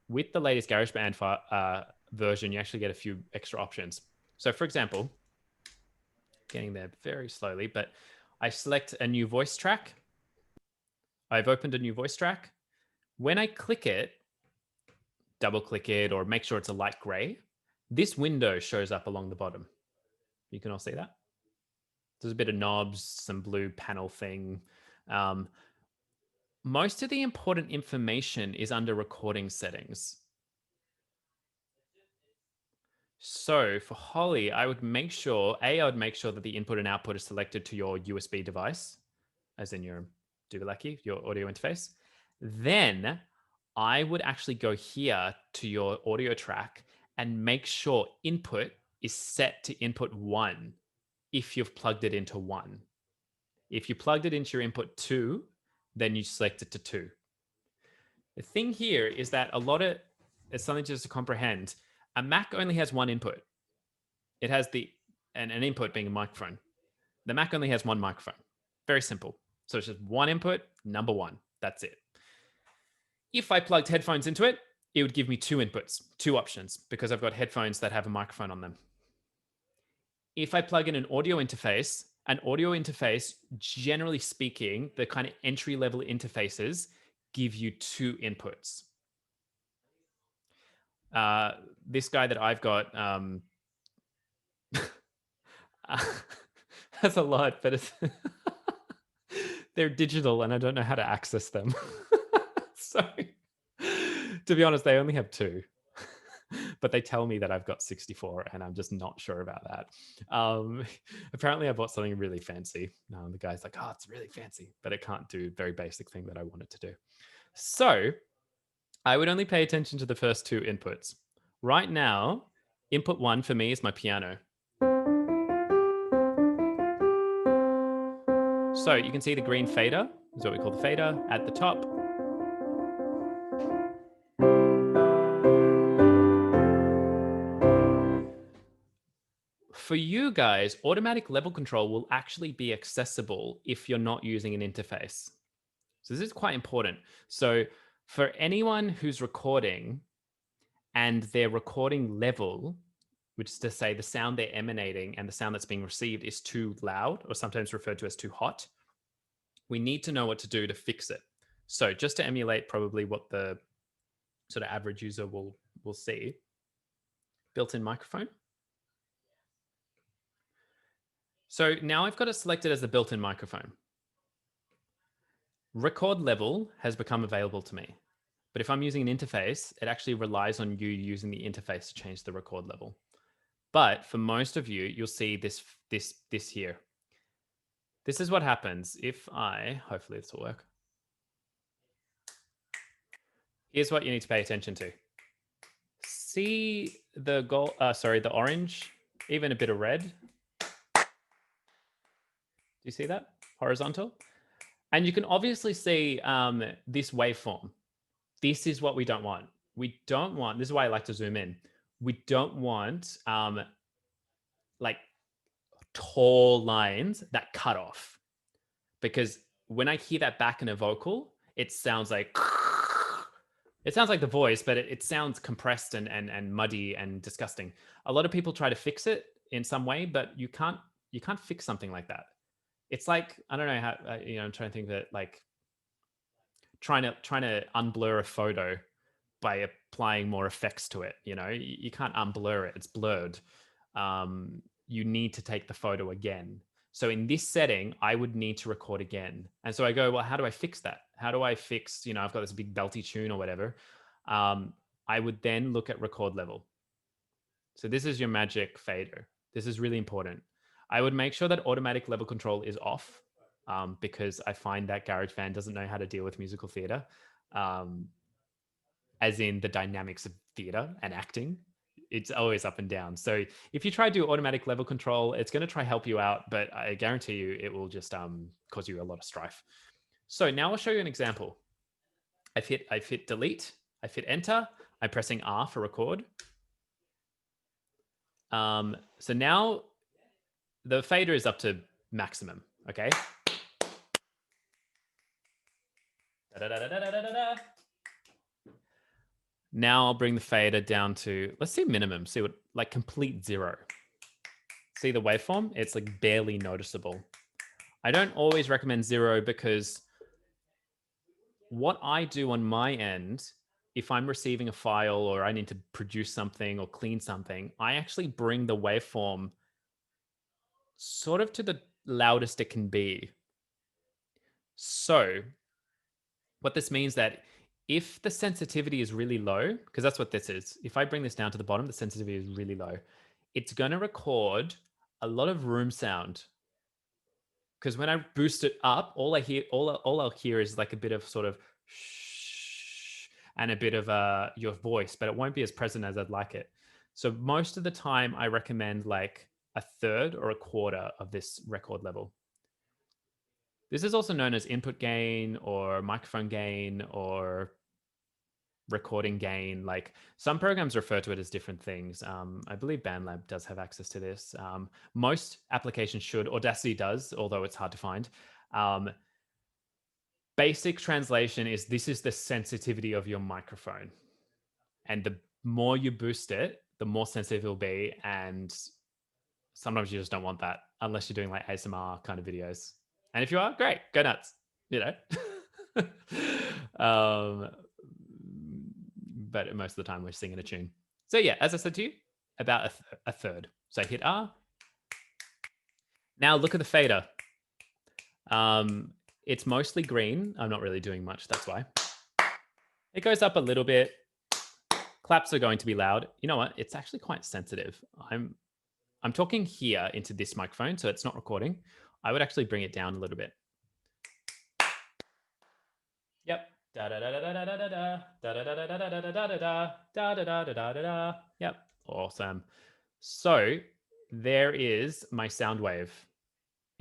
With the latest GarageBand version, you actually get a few extra options. So for example, getting there very slowly, but I select a new voice track. I've opened a new voice track. When I click it, double click it or make sure it's a light gray, this window shows up along the bottom. You can all see that. There's a bit of knobs, some blue panel thing. Most of the important information is under recording settings. So for Holly, I would make sure that the input and output is selected to your USB device, as in your Duvalaki, your audio interface. Then I would actually go here to your audio track and make sure input is set to input 1 if you've plugged it into 1. If you plugged it into your input 2, then you select it to 2. The thing here is that it's something just to comprehend. A Mac only has one input. It has an input being a microphone. The Mac only has one microphone. Very simple. So it's just one input, number 1. That's it. If I plugged headphones into it, it would give me 2 inputs, 2 options, because I've got headphones that have a microphone on them. If I plug in an audio interface, generally speaking, the kind of entry-level interfaces give you 2 inputs. This guy that I've got has a lot, but they're digital and I don't know how to access them. So, to be honest, they only have 2. But they tell me that I've got 64 and I'm just not sure about that. Apparently I bought something really fancy. The guy's like, oh, it's really fancy, but it can't do the very basic thing that I want it to do. So I would only pay attention to the first 2 inputs. Right now, input 1 for me is my piano. So you can see the green fader, is what we call the fader, at the top. For you guys, automatic level control will actually be accessible if you're not using an interface. So this is quite important. So for anyone who's recording and their recording level, which is to say the sound they're emanating and the sound that's being received is too loud or sometimes referred to as too hot, we need to know what to do to fix it. So just to emulate probably what the sort of average user will see, built-in microphone. So now I've got it selected as the built-in microphone. Record level has become available to me. But if I'm using an interface, it actually relies on you using the interface to change the record level. But for most of you, you'll see this here. This is what happens if hopefully this will work. Here's what you need to pay attention to. See the the orange, even a bit of red. Do you see that? Horizontal. And you can obviously see this waveform. This is what we don't want. We don't want, this is why I like to zoom in. We don't want like tall lines that cut off. Because when I hear that back in a vocal, it sounds like the voice, but it sounds compressed and muddy and disgusting. A lot of people try to fix it in some way, but you can't fix something like that. It's like, I don't know how, I'm trying to think of it, like trying to unblur a photo by applying more effects to it. You can't unblur it. It's blurred. You need to take the photo again. So in this setting, I would need to record again. And so I go, well, how do I fix that? How do I fix, I've got this big belty tune or whatever. I would then look at record level. So this is your magic fader. This is really important. I would make sure that automatic level control is off because I find that GarageBand doesn't know how to deal with musical theater, as in the dynamics of theater and acting. It's always up and down. So if you try to do automatic level control, it's going to try help you out, but I guarantee you it will just cause you a lot of strife. So now I'll show you an example. I've hit delete. I've hit enter. I'm pressing R for record. So now the fader is up to maximum. Okay. Da-da-da-da-da-da-da. Now I'll bring the fader down to, let's see minimum, see what, like complete 0. See the waveform? It's like barely noticeable. I don't always recommend 0 because what I do on my end, if I'm receiving a file or I need to produce something or clean something, I actually bring the waveform sort of to the loudest it can be. So what this means that if the sensitivity is really low, because that's what this is, if I bring this down to the bottom, the sensitivity is really low, it's going to record a lot of room sound. Because when I boost it up, all I'll hear is like a bit of sort of shh and a bit of your voice, but it won't be as present as I'd like it. So most of the time, I recommend like a third or a quarter of this record level. This is also known as input gain or microphone gain or recording gain. Like some programs refer to it as different things. I believe BandLab does have access to this. Most applications should. Audacity does, although it's hard to find. Basic translation is this is the sensitivity of your microphone. And the more you boost it, the more sensitive it'll be. And sometimes you just don't want that unless you're doing like ASMR kind of videos. And if you are, great, go nuts, but most of the time we're singing a tune. So yeah, as I said to you, about a third. So hit R. Now look at the fader. It's mostly green. I'm not really doing much, that's why. It goes up a little bit. Claps are going to be loud. You know what? It's actually quite sensitive. I'm talking here into this microphone, so it's not recording. I would actually bring it down a little bit. Yep. Yep. Awesome. So there is my sound wave.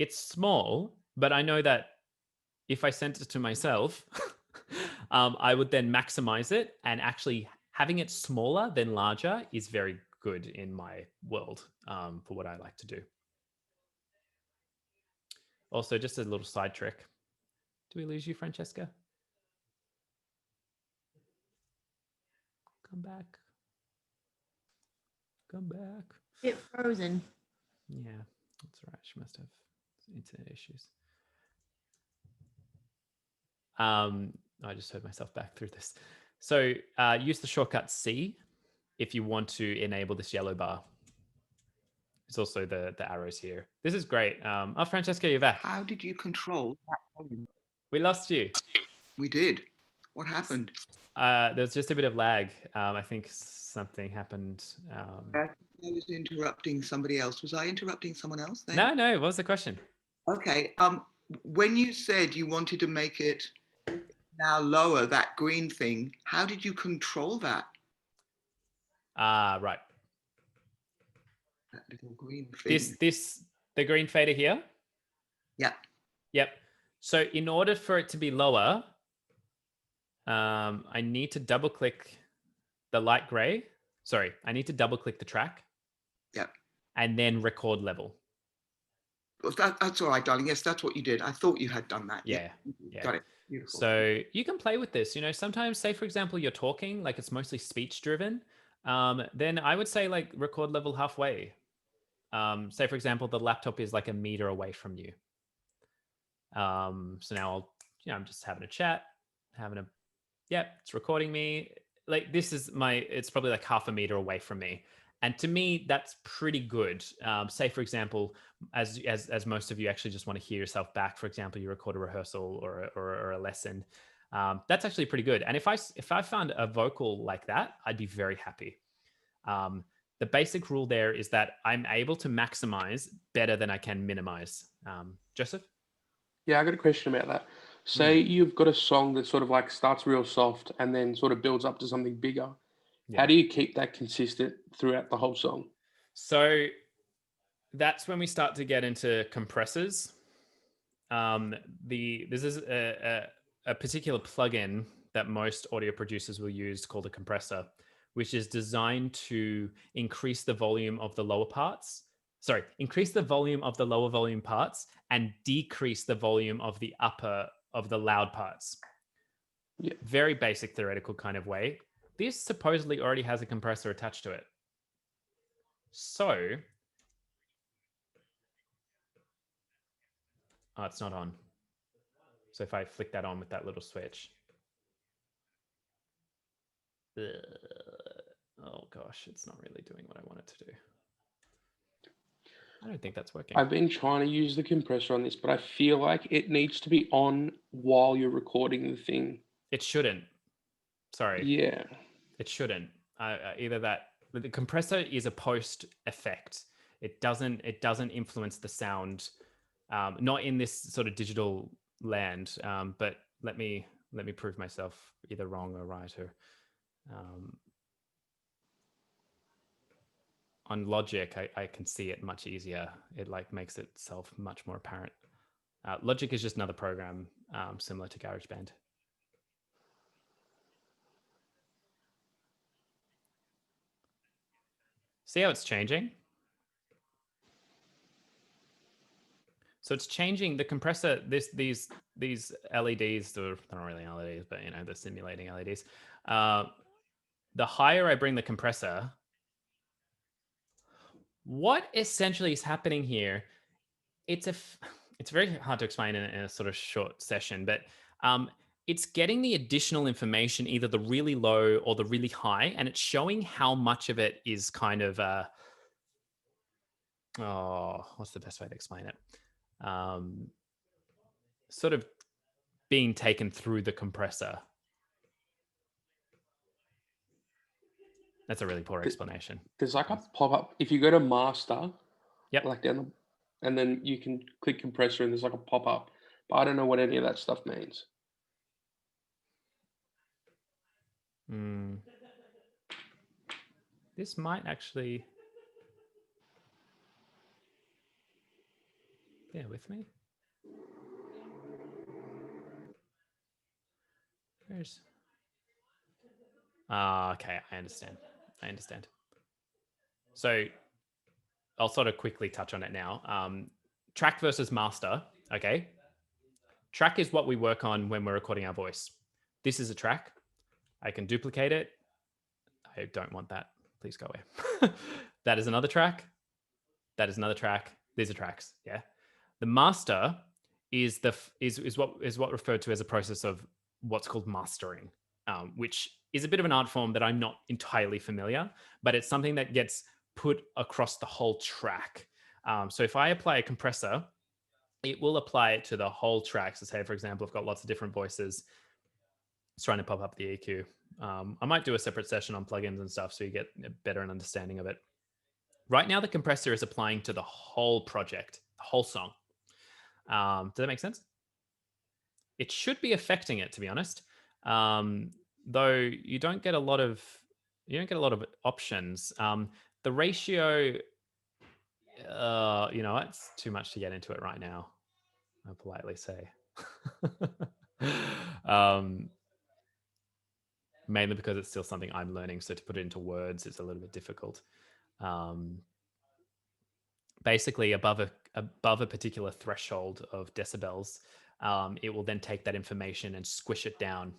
It's small, but I know that if I sent it to myself, I would then maximize it, and actually having it smaller than larger is very good in my world for what I like to do. Also, just a little side trick. Do we lose you, Francesca? Come back. Come back. Bit frozen. Yeah, that's right. She must have internet issues. I just heard myself back through this. So use the shortcut C if you want to enable this yellow bar. is also the arrows here. This is great. Oh, Francesca, you're back. How did you control that volume? We lost you. We did. What happened? There's just a bit of lag. I think something happened. I was interrupting somebody else. Was I interrupting someone else then? No. What was the question? Okay. When you said you wanted to make it now lower, that green thing, how did you control that? Right. That little green thing. The green fader here. Yeah. Yep. So in order for it to be lower, I need to double click the light gray. Sorry, I need to double click the track. Yeah. And then record level. Well, that's all right, darling. Yes, that's what you did. I thought you had done that. Yeah. Got it. Beautiful. So you can play with this. Sometimes, say for example, you're talking, like it's mostly speech driven. Then I would say like record level halfway. Say for example, the laptop is like a meter away from you. So now I'm just having a chat, it's recording me. Like it's probably like half a meter away from me. And to me, that's pretty good. Say, for example, as most of you actually just want to hear yourself back. For example, you record a rehearsal or a lesson. That's actually pretty good. And if I found a vocal like that, I'd be very happy. The basic rule there is that I'm able to maximize better than I can minimize. Joseph? Yeah, I got a question about that. Say you've got a song that sort of like starts real soft and then sort of builds up to something bigger. Yeah. How do you keep that consistent throughout the whole song? So that's when we start to get into compressors. This is a particular plugin that most audio producers will use called a compressor, which is designed to increase the volume of the lower parts. Sorry, increase the volume of the lower volume parts and decrease the volume of the loud parts. Yeah. Very basic theoretical kind of way. This supposedly already has a compressor attached to it. So, it's not on. So if I flick that on with that little switch. Oh gosh, it's not really doing what I want it to do. I don't think that's working. I've been trying to use the compressor on this, but I feel like it needs to be on while you're recording the thing. It shouldn't. Sorry. Yeah. It shouldn't. Either that. The compressor is a post effect. It doesn't influence the sound. Not in this sort of digital land. But let me prove myself either wrong or right. Or on Logic, I can see it much easier. It like makes itself much more apparent. Logic is just another program similar to GarageBand. See how it's changing? So it's changing the compressor. These LEDs, they're not really LEDs, but they're simulating LEDs. The higher I bring the compressor, what essentially is happening here? It's very hard to explain in a sort of short session, but it's getting the additional information, either the really low or the really high, and it's showing how much of it is kind of what's the best way to explain it? Sort of being taken through the compressor. That's a really poor explanation. There's like a pop-up. If you go to master, yep, like down the, and then you can click compressor and there's like a pop-up. But I don't know what any of that stuff means. This might actually... Bear with me. Where's... okay, I understand. So I'll sort of quickly touch on it now. Track versus master, okay? Track is what we work on when we're recording our voice. This is a track. I can duplicate it. I don't want that. Please go away. That is another track. That is another track. These are tracks, yeah? The master is what referred to as a process of what's called mastering, which is a bit of an art form that I'm not entirely familiar, but it's something that gets put across the whole track. So if I apply a compressor, it will apply it to the whole track. So say, for example, I've got lots of different voices. It's trying to pop up the EQ. I might do a separate session on plugins and stuff so you get a better understanding of it. Right now, the compressor is applying to the whole project, the whole song. Does that make sense? It should be affecting it, to be honest. Though you don't get a lot of options. The ratio, it's too much to get into it right now. I'll politely say. Mainly because it's still something I'm learning, so to put it into words is a little bit difficult. Basically, above a particular threshold of decibels, it will then take that information and squish it down.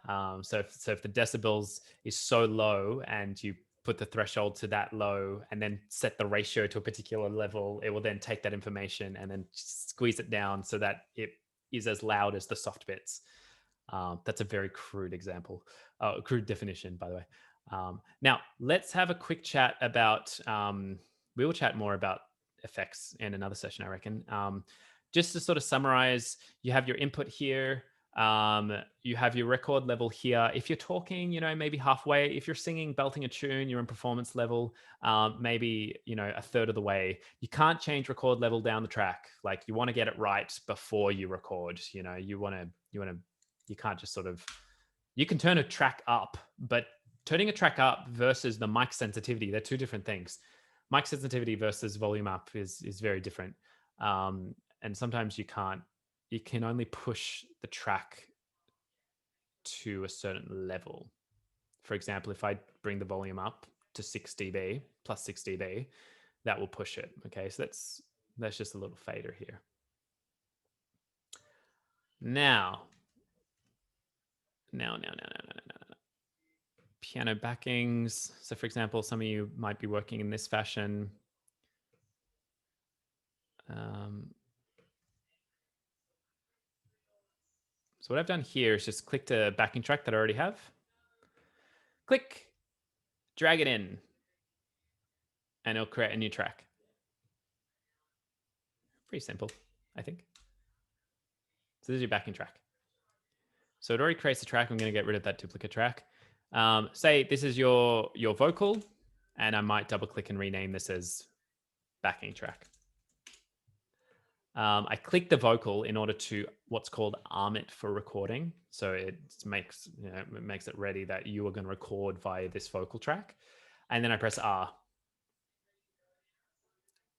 So if the decibels is so low and you put the threshold to that low and then set the ratio to a particular level, it will then take that information and then squeeze it down so that it is as loud as the soft bits. That's a very crude example, crude definition, by the way. Now, let's have a quick chat about, we will chat more about effects in another session, I reckon. Just to sort of summarize, you have your input here. You have your record level here. If you're talking, maybe halfway. If you're singing, belting a tune, you're in performance level, maybe, a third of the way. You can't change record level down the track. Like, you want to get it right before you record. You can't just you can turn a track up, but turning a track up versus the mic sensitivity, they're two different things. Mic sensitivity versus volume up is very different. And sometimes you can only push the track to a certain level. For example, if I bring the volume up to 6 dB, plus 6 dB, that will push it. Okay, so that's just a little fader here. Now. Piano backings. So for example, some of you might be working in this fashion. So what I've done here is just click a backing track that I already have. Click, drag it in, and it'll create a new track. Pretty simple, I think. So this is your backing track. So it already creates a track. I'm going to get rid of that duplicate track. Say this is your vocal, and I might double click and rename this as backing track. I click the vocal in order to what's called arm it for recording. So it makes it ready that you are going to record via this vocal track. And then I press R.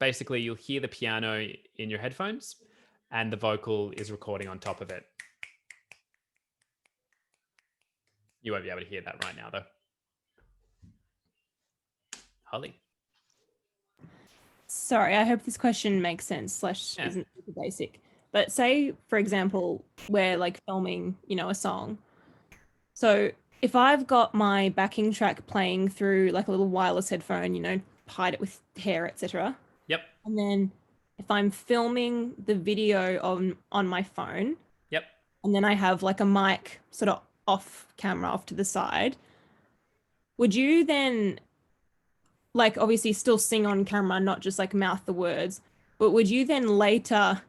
Basically, you'll hear the piano in your headphones and the vocal is recording on top of it. You won't be able to hear that right now, though. Holly. Sorry, I hope this question makes sense / isn't super basic. But say, for example, we're like filming, a song. So if I've got my backing track playing through like a little wireless headphone, hide it with hair, etc. Yep. And then if I'm filming the video on my phone. Yep. And then I have like a mic sort of off camera off to the side. Would you then like obviously still sing on camera, not just like mouth the words, but would you then later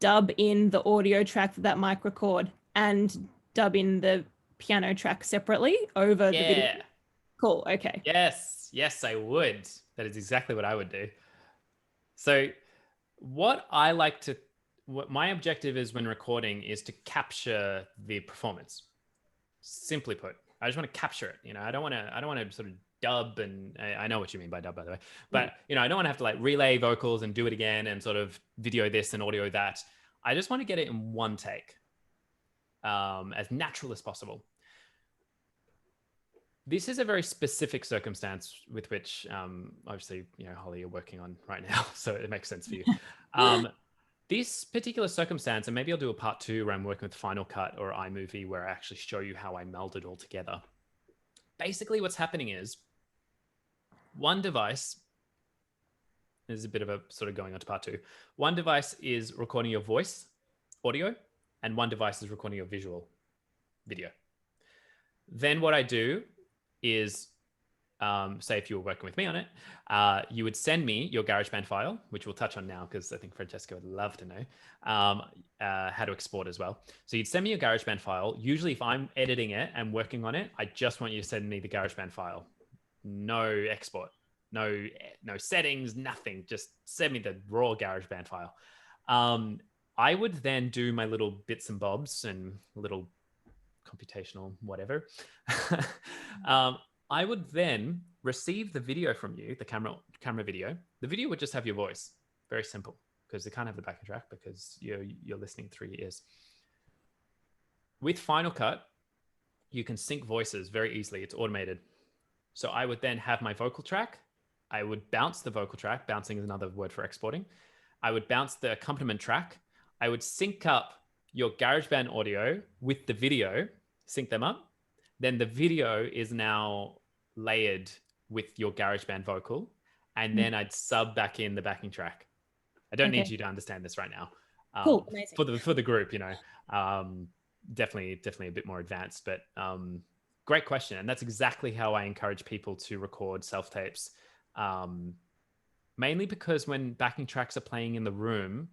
dub in the audio track for that mic record and dub in the piano track separately over the video? Cool. Okay. Yes, I would. That is exactly what I would do. So what my objective is when recording is to capture the performance. Simply put, I just want to capture it. I don't want to sort of dub, and I know what you mean by dub, by the way, but I don't want to have to like relay vocals and do it again and sort of video this and audio that. I just want to get it in one take, as natural as possible. This is a very specific circumstance with which, obviously, Holly, you're working on right now, so it makes sense for you. This particular circumstance, and maybe I'll do a part 2 where I'm working with Final Cut or iMovie where I actually show you how I meld it all together. Basically, what's happening is one device, there's a bit of a sort of going on to part 2. One device is recording your voice, audio, and one device is recording your visual, video. Then what I do is say if you were working with me on it, you would send me your GarageBand file, which we'll touch on now because I think Francesca would love to know how to export as well. So you'd send me your GarageBand file. Usually if I'm editing it and working on it, I just want you to send me the GarageBand file. No export, no settings, nothing. Just send me the raw GarageBand file. I would then do my little bits and bobs and little computational whatever. I would then receive the video from you, the camera video. The video would just have your voice. Very simple, because they can't have the backing track because you're listening through your ears. With Final Cut, you can sync voices very easily. It's automated. So I would then have my vocal track. I would bounce the vocal track. Bouncing is another word for exporting. I would bounce the accompaniment track. I would sync up your GarageBand audio with the video, sync them up. Then the video is now layered with your GarageBand vocal, and then I'd sub back in the backing track. I don't need you to understand this right now. Cool, amazing. For the group, definitely a bit more advanced, but great question. And that's exactly how I encourage people to record self-tapes. Mainly because when backing tracks are playing in the room,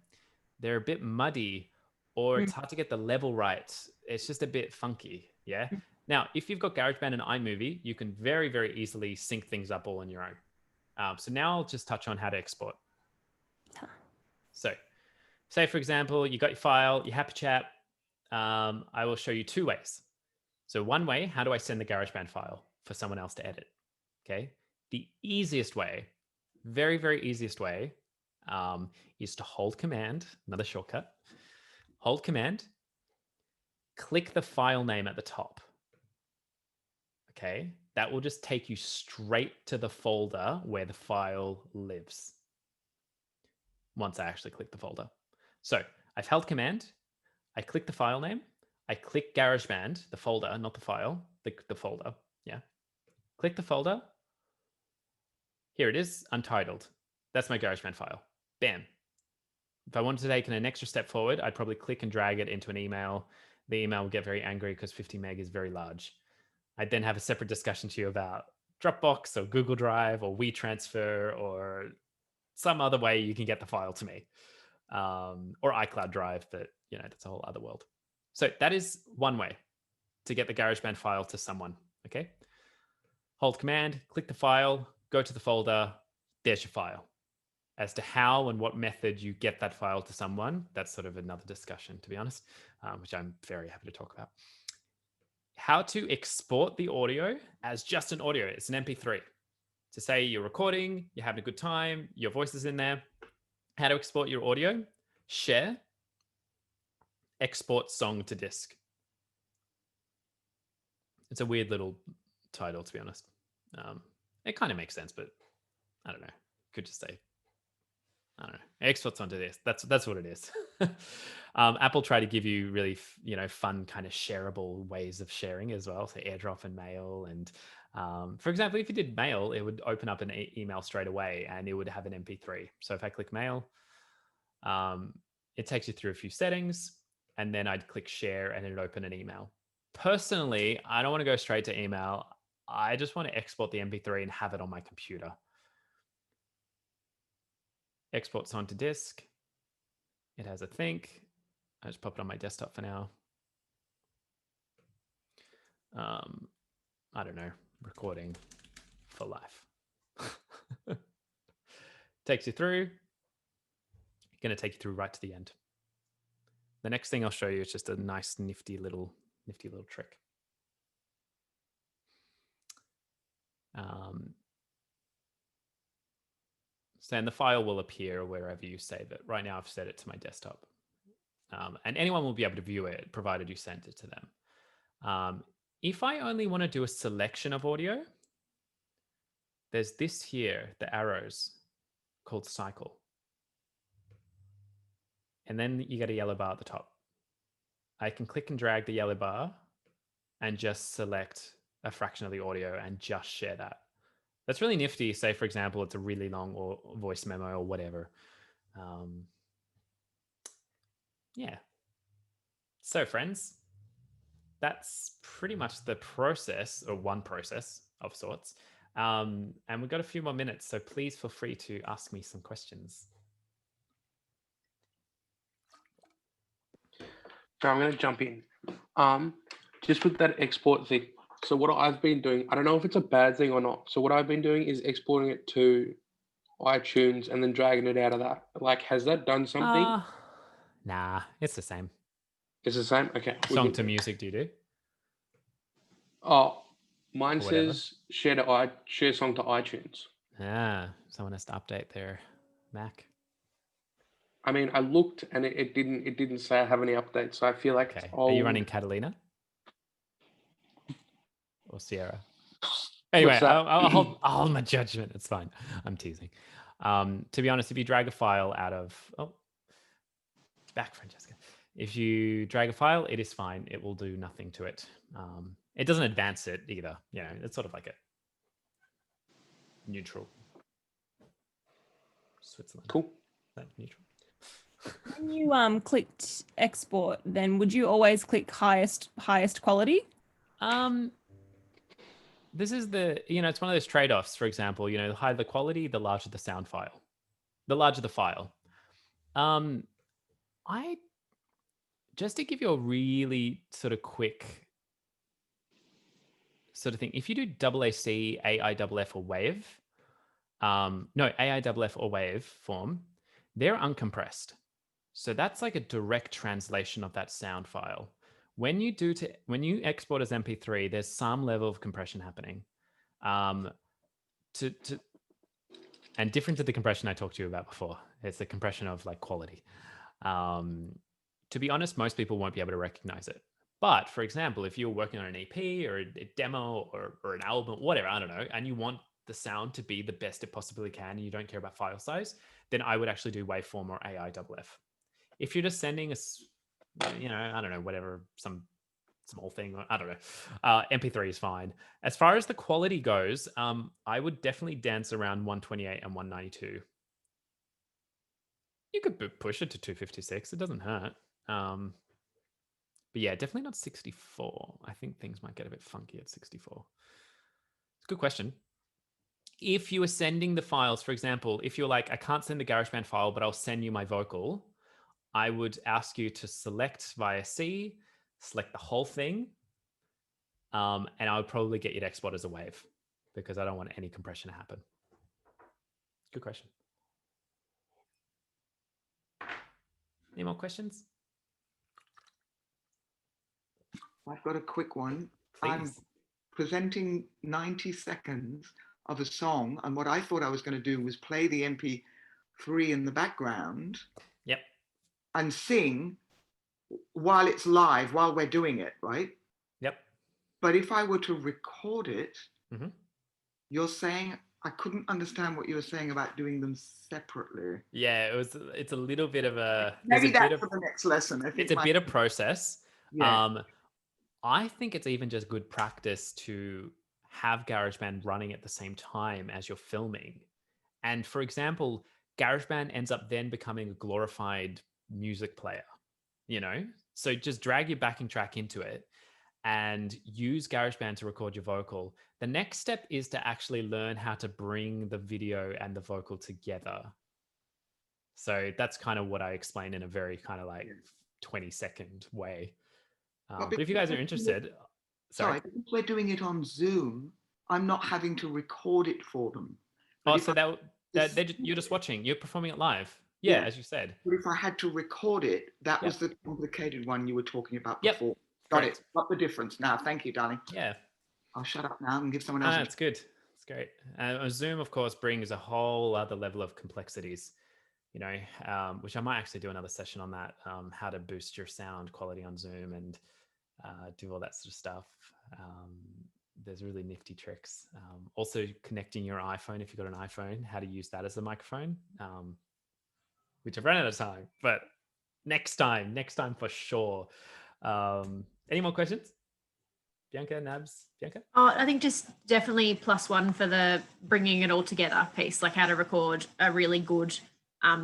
they're a bit muddy, or it's hard to get the level right. It's just a bit funky. Yeah. Now, if you've got GarageBand and iMovie, you can very, very easily sync things up all on your own. So now I'll just touch on how to export. So say, for example, you got your file, you're happy chap. I will show you two ways. So one way, how do I send the GarageBand file for someone else to edit? Okay. The easiest way, very, very easiest way, is to hold Command, another shortcut. Hold Command, click the file name at the top. Okay, that will just take you straight to the folder where the file lives. Once I actually click the folder. So I've held Command, I click the file name, I click GarageBand, the folder, not the file, the folder, yeah. Click the folder. Here it is, untitled. That's my GarageBand file. Bam. If I wanted to take an extra step forward, I'd probably click and drag it into an email. The email will get very angry because 50 meg is very large. I'd then have a separate discussion to you about Dropbox or Google Drive or WeTransfer or some other way you can get the file to me, or iCloud Drive, but that's a whole other world. So that is one way to get the GarageBand file to someone. Okay, hold Command, click the file, go to the folder. There's your file. As to how and what method you get that file to someone, that's sort of another discussion, to be honest, which I'm very happy to talk about. How to export the audio as just an audio. It's an MP3. To say you're recording, you're having a good time, your voice is in there. How to export your audio? Share, export song to disk. It's a weird little title, to be honest. It kind of makes sense, but I don't know. Could just say, I don't know, exports onto this. That's what it is. Apple try to give you really, fun kind of shareable ways of sharing as well. So AirDrop and Mail. And for example, if you did Mail, it would open up an email straight away and it would have an MP3. So if I click Mail, it takes you through a few settings and then I'd click Share and it'd open an email. Personally, I don't want to go straight to email. I just want to export the MP3 and have it on my computer. Exports onto disk. It has a think. I just pop it on my desktop for now. I don't know, recording for life. Takes you through. Going to take you through right to the end. The next thing I'll show you is just a nice, nifty little trick. So then the file will appear wherever you save it. Right now I've set it to my desktop. And anyone will be able to view it provided you sent it to them. If I only want to do a selection of audio, there's this here, the arrows, called cycle. And then you get a yellow bar at the top. I can click and drag the yellow bar and just select a fraction of the audio and just share that. That's really nifty. Say, for example, it's a really long or voice memo or whatever. Yeah. So friends, that's pretty much the process, or one process of sorts. And we've got a few more minutes, so please feel free to ask me some questions. So I'm going to jump in. Just with that export thing. So what I've been doing, I don't know if it's a bad thing or not. So what I've been doing is exporting it to iTunes and then dragging it out of that. Like, has that done something? Nah, it's the same. It's the same? Okay. we're Song good to then. music, do you do? Oh, mine Or whatever. says share song to iTunes. Someone has to update their Mac. I mean, I looked and it didn't say I have any updates. So I feel like it's Okay. old. Are you running Catalina? Or Sierra? Anyway, What's that? I'll hold my judgment. It's fine. I'm teasing. To be honest, if you drag a file out of... Oh, back, Francesca. If you drag a file, it is fine. It will do nothing to it. It doesn't advance it either. You know, it's sort of like a neutral. Switzerland. Cool. Is that neutral? When you clicked export, then would you always click highest quality? This is it's one of those trade-offs. For example, the higher the quality, the larger the sound file, the larger the file. Just to give you a really sort of quick sort of thing, if you do AAC, AIFF, or WAV, AIFF or WAV form, they're uncompressed. So that's like a direct translation of that sound file. When you export as MP3, there's some level of compression happening. And different to the compression I talked to you about before. It's the compression of like quality. To be honest, most people won't be able to recognize it. But for example, if you're working on an EP or a demo or an album, whatever, I don't know, and you want the sound to be the best it possibly can, and you don't care about file size, then I would actually do waveform or AIFF. If you're just sending I don't know, whatever, some small thing, I don't know, MP3 is fine. As far as the quality goes, I would definitely dance around 128 and 192. You could push it to 256. It doesn't hurt. But yeah, definitely not 64. I think things might get a bit funky at 64. It's a good question. If you were sending the files, for example, if you're like, I can't send the GarageBand file, but I'll send you my vocal, I would ask you to select via C, select the whole thing, and I would probably get you to export as a wave because I don't want any compression to happen. Good question. Any more questions? I've got a quick one. Please. I'm presenting 90 seconds of a song, and what I thought I was going to do was play the MP3 in the background. Yep. And sing while it's live, while we're doing it, right? Yep. But if I were to record it, you're saying I couldn't understand what you were saying about doing them separately. Yeah, it's a little bit of a... Maybe that's for the next lesson. It's a bit of process. Yeah. I think it's even just good practice to have GarageBand running at the same time as you're filming. And for example, GarageBand ends up then becoming a glorified music player, So just drag your backing track into it and use GarageBand to record your vocal. The next step is to actually learn how to bring the video and the vocal together. So that's kind of what I explained in a very kind of like 20-second way. But if you guys are interested, sorry, because we're doing it on Zoom, I'm not having to record it for them. But so you're just watching, you're performing it live. Yeah, as you said. But if I had to record it, that was the complicated one you were talking about before. Yep. Got it. Got the difference now. Thank you, darling. Yeah. I'll shut up now and give someone else. That's good. It's great. Zoom, of course, brings a whole other level of complexities, which I might actually do another session on that, how to boost your sound quality on Zoom and do all that sort of stuff. There's really nifty tricks. Also connecting your iPhone, if you've got an iPhone, how to use that as a microphone, which I've run out of time, but next time for sure. Any more questions? Bianca, Nabs, Bianca? I think just definitely +1 for the bringing it all together piece, like how to record a really good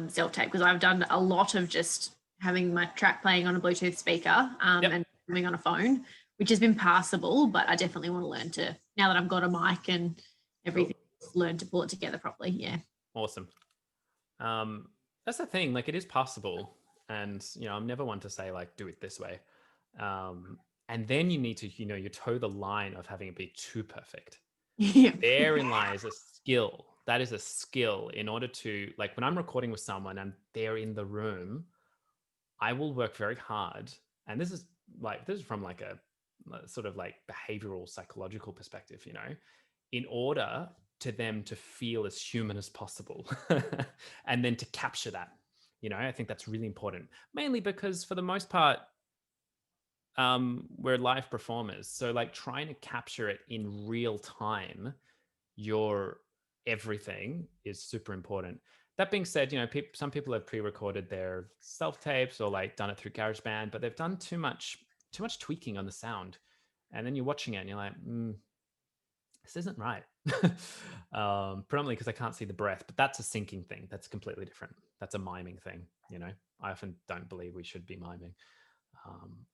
self-tape, because I've done a lot of just having my track playing on a Bluetooth speaker and filming on a phone, which has been passable, but I definitely want to learn to, now that I've got a mic and everything's learned to pull it together properly. Yeah. Awesome. That's the thing. Like, it is possible, and I'm never one to say like do it this way. And then you need to, you toe the line of having it be too perfect. Yeah. Therein lies a skill. That is a skill. In order to, like, when I'm recording with someone and they're in the room, I will work very hard. And this is from like a sort of like behavioral psychological perspective, in order to them to feel as human as possible and then to capture that. I think that's really important, mainly because for the most part, we're live performers. So like trying to capture it in real time, your everything, is super important. That being said, some people have pre-recorded their self-tapes or like done it through GarageBand, but they've done too much tweaking on the sound. And then you're watching it and you're like, this isn't right. Predominantly because I can't see the breath, but that's a syncing thing. That's completely different. That's a miming thing. I often don't believe we should be miming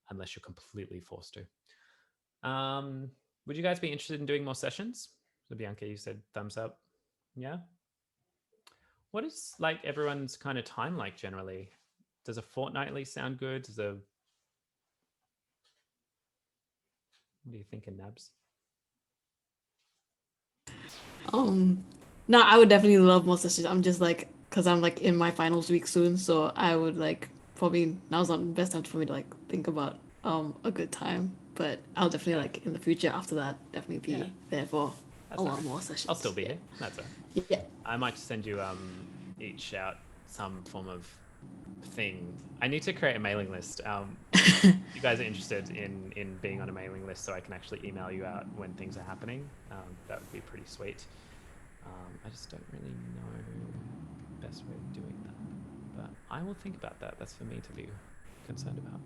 unless you're completely forced to. Would you guys be interested in doing more sessions? So Bianca, you said thumbs up. Yeah. What is like everyone's kind of time like generally? Does a fortnightly sound good? What are you thinking, Nabs? No, I would definitely love more sessions. I'm just like, because I'm like in my finals week soon, so I would like probably now's not the best time for me to like think about a good time. But I'll definitely like in the future after that definitely be there for a lot more sessions. I'll still be here. That's all right. Yeah. I might send you each out some form of thing. I need to create a mailing list. If you guys are interested in being on a mailing list so I can actually email you out when things are happening, that would be pretty sweet. I just don't really know the best way of doing that, but I will think about that. That's for me to be concerned about.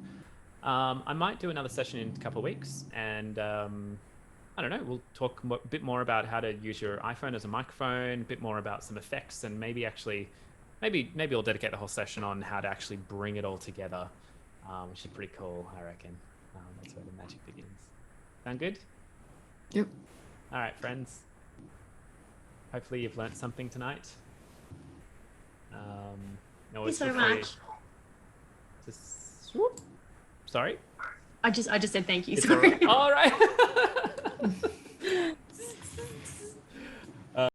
I might do another session in a couple of weeks, and I don't know, we'll talk a bit more about how to use your iPhone as a microphone, a bit more about some effects, and maybe I'll dedicate the whole session on how to actually bring it all together, which is pretty cool, I reckon. That's where the magic begins. Sound good? Yep. All right, friends. Hopefully you've learnt something tonight. Thanks so much. Sorry? I just said thank you. It's Sorry. all right.